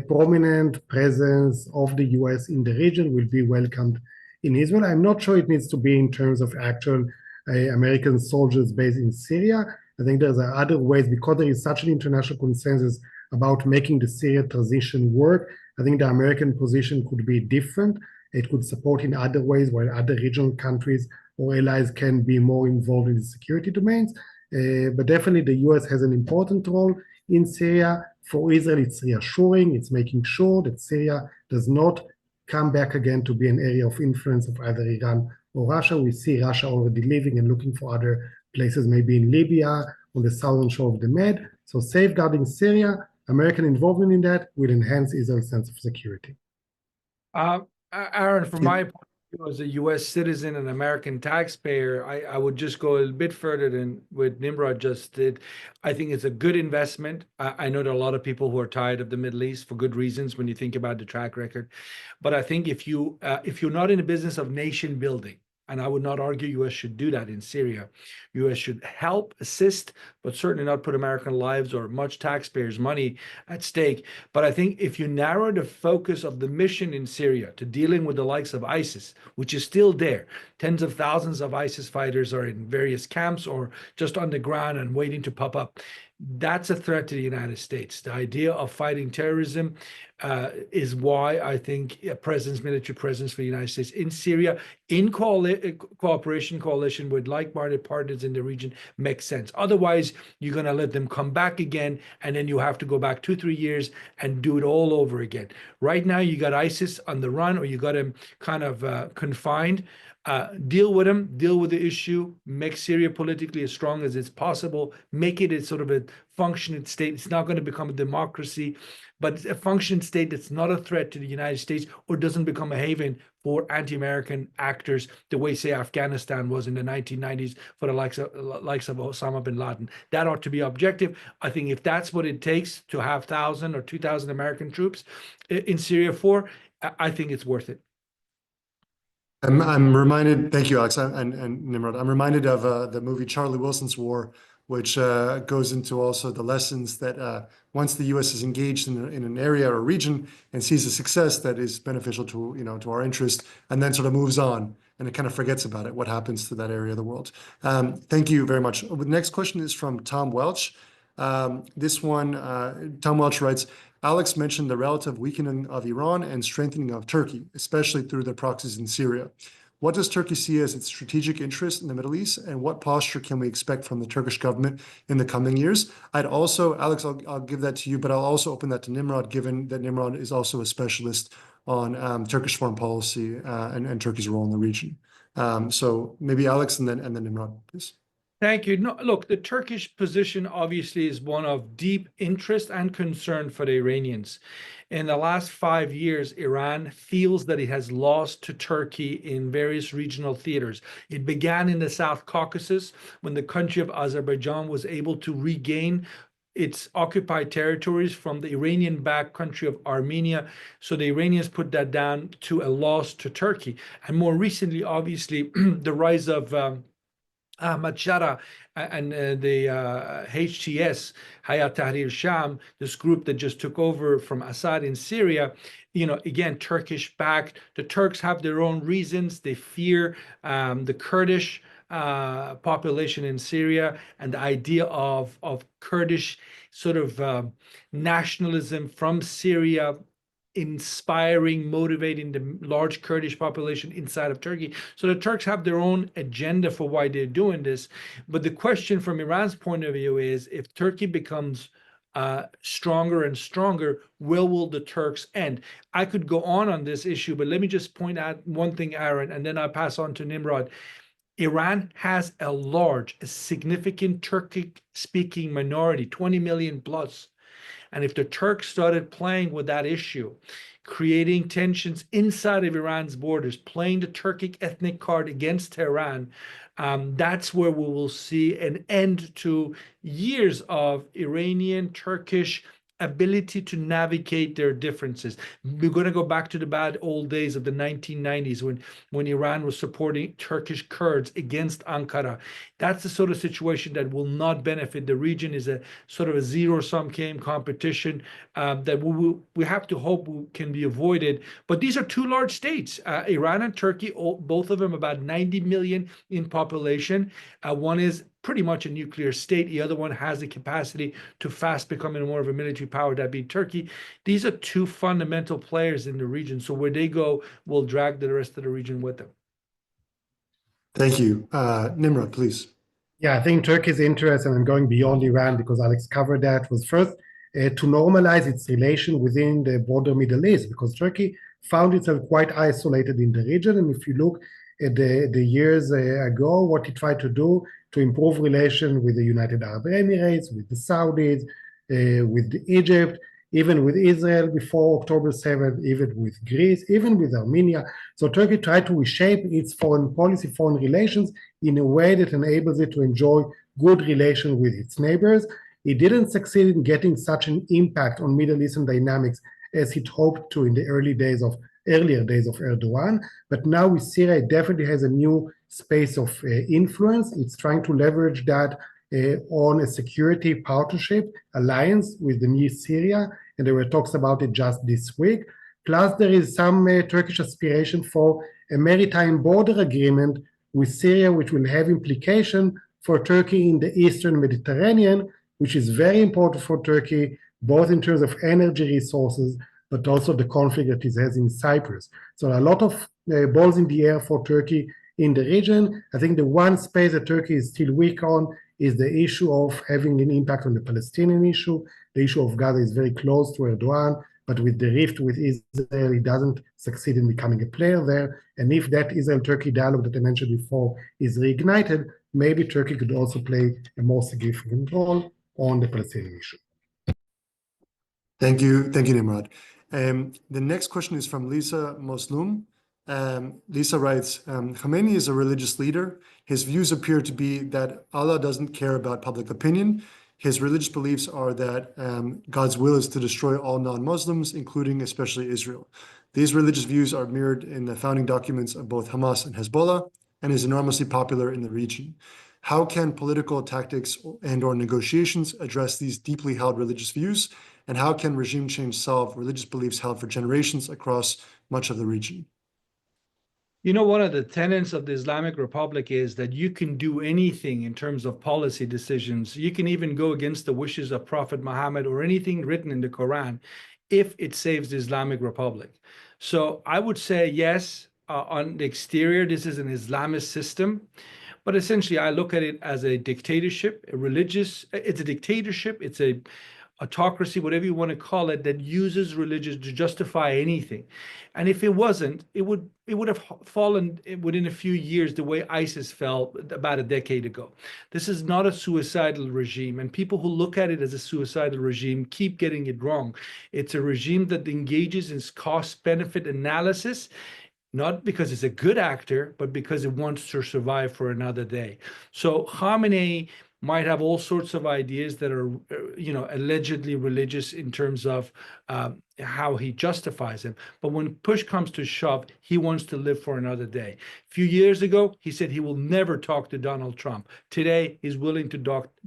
prominent presence of the US in the region will be welcomed in Israel. I'm not sure it needs to be in terms of actual American soldiers based in Syria. I think there's other ways, because there is such an international consensus about making the Syria transition work. I think the American position could be different. It could support in other ways, while other regional countries or allies can be more involved in the security domains. But definitely the US has an important role in Syria. For Israel, it's reassuring. It's making sure that Syria does not come back again to be an area of influence of either Iran or Russia. We see Russia already leaving and looking for other places, maybe in Libya, on the southern shore of the Med. So safeguarding Syria, American involvement in that will enhance Israel's sense of security. Aaron, from my point of view as a U.S. citizen and American taxpayer, I would just go a little bit further than what Nimrod just did. I think it's a good investment. I know there are a lot of people who are tired of the Middle East for good reasons when you think about the track record. But I think if you're not in the business of nation building, and I would not argue U.S. should do that in Syria. U.S. should help, assist, but certainly not put American lives or much taxpayers' money at stake. But I think if you narrow the focus of the mission in Syria to dealing with the likes of ISIS, which is still there, tens of thousands of ISIS fighters are in various camps or just on the ground and waiting to pop up. That's a threat to the United States. The idea of fighting terrorism is why I think military presence for the United States in Syria, in coalition with like-minded partners in the region, makes sense. Otherwise, you're going to let them come back again, and then you have to go back 2-3 years and do it all over again. Right now, you got ISIS on the run, or you got them kind of confined. Deal with them, deal with the issue, make Syria politically as strong as it's possible, make it a sort of a functioning state. It's not going to become a democracy, but a functioning state that's not a threat to the United States or doesn't become a haven for anti-American actors the way, say, Afghanistan was in the 1990s for the likes of Osama bin Laden. That ought to be objective. I think if that's what it takes to have 1,000 or 2,000 American troops in Syria I think it's worth it. I'm reminded, thank you, Alex, and Nimrod. I'm reminded of the movie Charlie Wilson's War, which goes into also the lessons that once the U.S. is engaged in an area or region and sees a success that is beneficial to, to our interest, and then sort of moves on and it kind of forgets about it, what happens to that area of the world. Thank you very much. The next question is from Tom Welch. This one, Tom Welch writes, Alex mentioned the relative weakening of Iran and strengthening of Turkey, especially through their proxies in Syria. What does Turkey see as its strategic interest in the Middle East, and what posture can we expect from the Turkish government in the coming years? I'd also, Alex, I'll give that to you, but I'll also open that to Nimrod, given that Nimrod is also a specialist on Turkish foreign policy and Turkey's role in the region. So maybe Alex and then Nimrod, please. Thank you. No, look, the Turkish position obviously is one of deep interest and concern for the Iranians. In the last 5 years, Iran feels that it has lost to Turkey in various regional theaters. It began in the South Caucasus when the country of Azerbaijan was able to regain its occupied territories from the Iranian-backed country of Armenia. So the Iranians put that down to a loss to Turkey. And more recently, obviously, the rise of Ahmad Shara and the HTS, Hayat Tahrir Sham, this group that just took over from Assad in Syria, again, Turkish-backed. The Turks have their own reasons. They fear the Kurdish population in Syria and the idea of Kurdish sort of nationalism from Syria, inspiring, motivating the large Kurdish population inside of Turkey. So the Turks have their own agenda for why they're doing this. But the question from Iran's point of view is, if Turkey becomes stronger and stronger, where will the Turks end? I could go on this issue, but let me just point out one thing, Aaron, and then I'll pass on to Nimrod. Iran has a significant Turkic-speaking minority, 20 million plus. And if the Turks started playing with that issue, creating tensions inside of Iran's borders, playing the Turkic ethnic card against Tehran, that's where we will see an end to years of Iranian-Turkish ability to navigate their differences. We're going to go back to the bad old days of the 1990s when Iran was supporting Turkish Kurds against Ankara. That's the sort of situation that will not benefit. The region is a sort of a zero-sum game competition that we have to hope can be avoided. But these are two large states, Iran and Turkey, both of them about 90 million in population. One is pretty much a nuclear state. The other one has the capacity to fast becoming more of a military power, that being Turkey. These are two fundamental players in the region. So where they go will drag the rest of the region with them. Thank you. Nimrod, please. Yeah, I think Turkey's interest, and I'm going beyond Iran because Alex covered that, was first to normalize its relation within the broader Middle East, because Turkey found itself quite isolated in the region. And if you look at the years ago, what it tried to do to improve relations with the United Arab Emirates, with the Saudis, with Egypt, even with Israel before October 7th, even with Greece, even with Armenia. So Turkey tried to reshape its foreign policy, foreign relations in a way that enables it to enjoy good relations with its neighbors. It didn't succeed in getting such an impact on Middle Eastern dynamics as it hoped to in the earlier days of Erdogan. But now with Syria, it definitely has a new space of influence. It's trying to leverage that on a security partnership alliance with the new Syria, and there were talks about it just this week. Plus, there is some Turkish aspiration for a maritime border agreement with Syria, which will have implication for Turkey in the Eastern Mediterranean, which is very important for Turkey, both in terms of energy resources, but also the conflict that it has in Cyprus. So a lot of balls in the air for Turkey in the region. I think the one space that Turkey is still weak on is the issue of having an impact on the Palestinian issue. The issue of Gaza is very close to Erdogan, but with the rift with Israel, he doesn't succeed in becoming a player there. And if that Israel-Turkey dialogue that I mentioned before is reignited, maybe Turkey could also play a more significant role on the Palestinian issue. Thank you, Nimrod. The next question is from Lisa Moslum. Lisa writes, Khamenei is a religious leader. His views appear to be that Allah doesn't care about public opinion. His religious beliefs are that God's will is to destroy all non-Muslims, including especially Israel. These religious views are mirrored in the founding documents of both Hamas and Hezbollah, and is enormously popular in the region. How can political tactics and/or negotiations address these deeply held religious views? And how can regime change solve religious beliefs held for generations across much of the region? You know, one of the tenets of the Islamic Republic is that you can do anything in terms of policy decisions. You can even go against the wishes of Prophet Muhammad or anything written in the Quran if it saves the Islamic Republic. So I would say, yes, on the exterior, this is an Islamist system. But essentially, I look at it as a dictatorship, it's a dictatorship, it's a autocracy, whatever you want to call it, that uses religion to justify anything. And if it wasn't, it would have fallen within a few years the way ISIS fell about a decade ago. This is not a suicidal regime, and people who look at it as a suicidal regime keep getting it wrong. It's a regime that engages in cost-benefit analysis, not because it's a good actor, but because it wants to survive for another day. So Khamenei might have all sorts of ideas that are, allegedly religious in terms of how he justifies them. But when push comes to shove, he wants to live for another day. A few years ago, he said he will never talk to Donald Trump. Today, he's willing to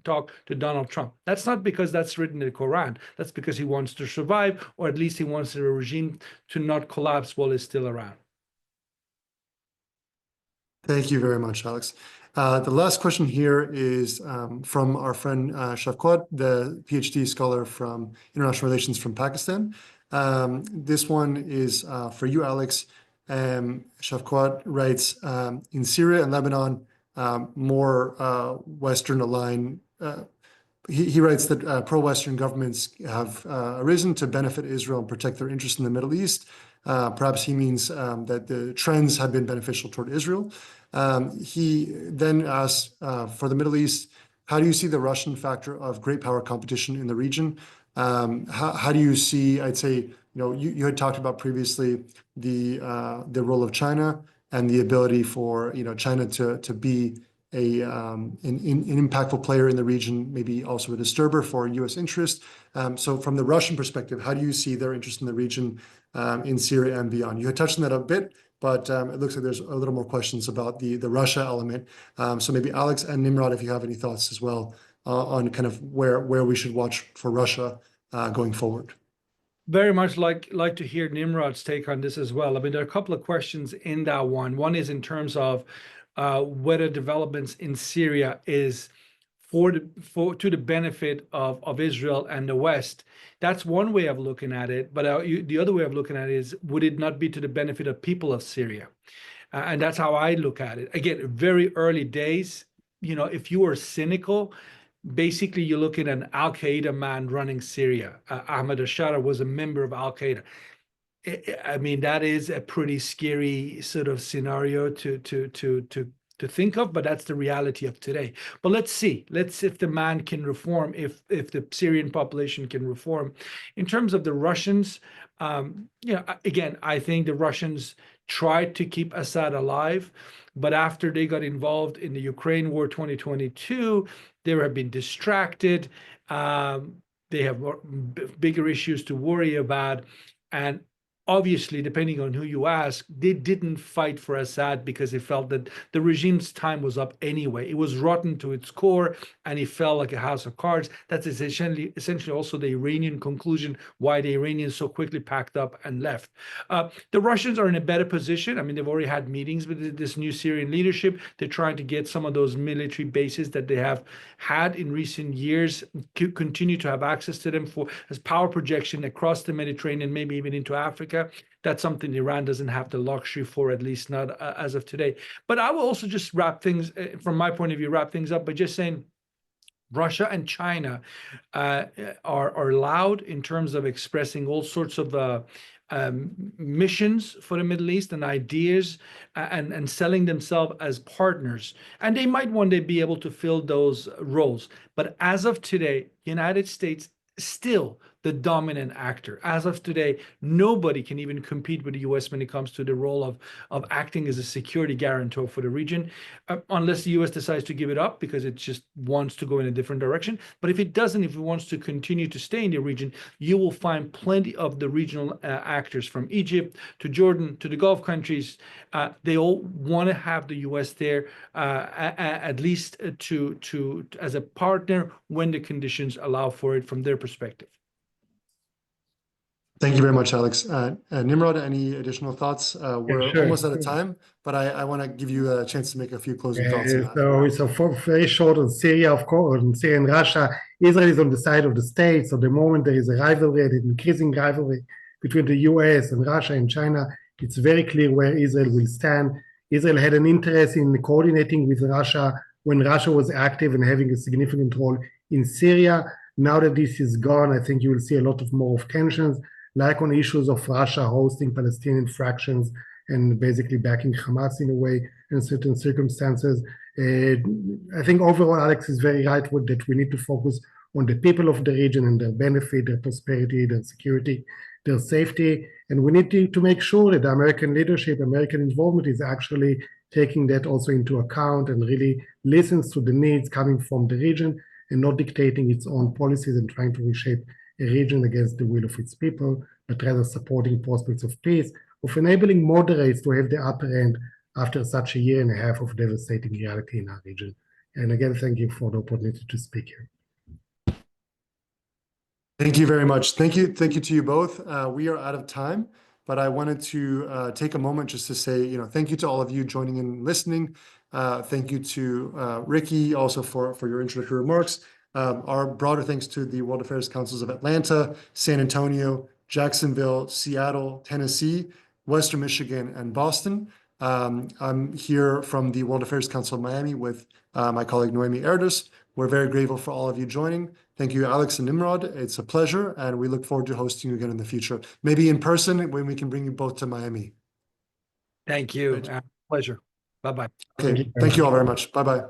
talk to Donald Trump. That's not because that's written in the Quran. That's because he wants to survive, or at least he wants the regime to not collapse while he's still around. Thank you very much, Alex. The last question here is from our friend Shafqat, the PhD scholar from International Relations from Pakistan. This one is for you, Alex. Shafqat writes, in Syria and Lebanon, more Western aligned, he writes that pro-Western governments have arisen to benefit Israel and protect their interests in the Middle East. Perhaps he means that the trends have been beneficial toward Israel. He then asks, for the Middle East, how do you see the Russian factor of great power competition in the region? How do you see, I'd say, you had talked about previously the role of China and the ability for China to be an impactful player in the region, maybe also a disturber for U.S. interest. So from the Russian perspective, how do you see their interest in the region in Syria and beyond? You had touched on that a bit, but it looks like there's a little more questions about the Russia element. So maybe Alex and Nimrod, if you have any thoughts as well on kind of where we should watch for Russia going forward. Very much like to hear Nimrod's take on this as well. I mean, there are a couple of questions in that one. One is in terms of whether developments in Syria is to the benefit of Israel and the West. That's one way of looking at it. But the other way of looking at it is, would it not be to the benefit of people of Syria? And that's how I look at it. Again, very early days. If you are cynical, basically you're looking at an Al-Qaeda man running Syria. Ahmed al-Shara was a member of Al-Qaeda. I mean, that is a pretty scary sort of scenario to think of, but that's the reality of today. But let's see if the man can reform, if the Syrian population can reform. In terms of the Russians, again, I think the Russians tried to keep Assad alive, but after they got involved in the Ukraine war 2022, they have been distracted. They have bigger issues to worry about, and obviously, depending on who you ask, they didn't fight for Assad because they felt that the regime's time was up anyway. It was rotten to its core, and it fell like a house of cards. That's essentially also the Iranian conclusion why the Iranians so quickly packed up and left. The Russians are in a better position. I mean, they've already had meetings with this new Syrian leadership. They're trying to get some of those military bases that they have had in recent years, continue to have access to them as power projection across the Mediterranean, maybe even into Africa. That's something Iran doesn't have the luxury for, at least not as of today. But I will also just from my point of view, wrap things up by just saying Russia and China are loud in terms of expressing all sorts of missions for the Middle East and ideas and selling themselves as partners. And they might one day be able to fill those roles. But as of today, United States still the dominant actor. As of today, nobody can even compete with the US when it comes to the role of acting as a security guarantor for the region, unless the US decides to give it up because it just wants to go in a different direction. But if it doesn't, if it wants to continue to stay in the region, you will find plenty of the regional actors, from Egypt to Jordan to the Gulf countries. They all want to have the US there, at least to as a partner when the conditions allow for it from their perspective. Thank you very much, Alex. Nimrod, any additional thoughts? We're sure. almost out of time, but I want to give you a chance to make a few closing thoughts on that. So very short on Syria, of course, on Syria and Russia. Israel is on the side of the states. So the moment there is a rivalry, an increasing rivalry between the US and Russia and China, it's very clear where Israel will stand. Israel had an interest in coordinating with Russia when Russia was active and having a significant role in Syria. Now that this is gone, I think you will see a lot of more of tensions, like on issues of Russia hosting Palestinian fractions and basically backing Hamas in a way in certain circumstances. I think overall, Alex is very right that we need to focus on the people of the region and their benefit, their prosperity, their security, their safety. And we need to make sure that the American leadership, American involvement is actually taking that also into account and really listens to the needs coming from the region and not dictating its own policies and trying to reshape a region against the will of its people, but rather supporting prospects of peace, of enabling moderates to have the upper hand after such a year and a half of devastating reality in our region. And again, thank you for the opportunity to speak here. Thank you very much. Thank you to you both. We are out of time, but I wanted to take a moment just to say, thank you to all of you joining in and listening. Thank you to Ricky also for your introductory remarks. Our broader thanks to the World Affairs Councils of Atlanta, San Antonio, Jacksonville, Seattle, Tennessee, Western Michigan, and Boston. I'm here from the World Affairs Council of Miami with my colleague Noemi Erdős. We're very grateful for all of you joining. Thank you, Alex and Nimrod. It's a pleasure, and we look forward to hosting you again in the future. Maybe in person when we can bring you both to Miami. Thank you. Pleasure. Bye-bye. Okay, thank you all very much. Bye-bye.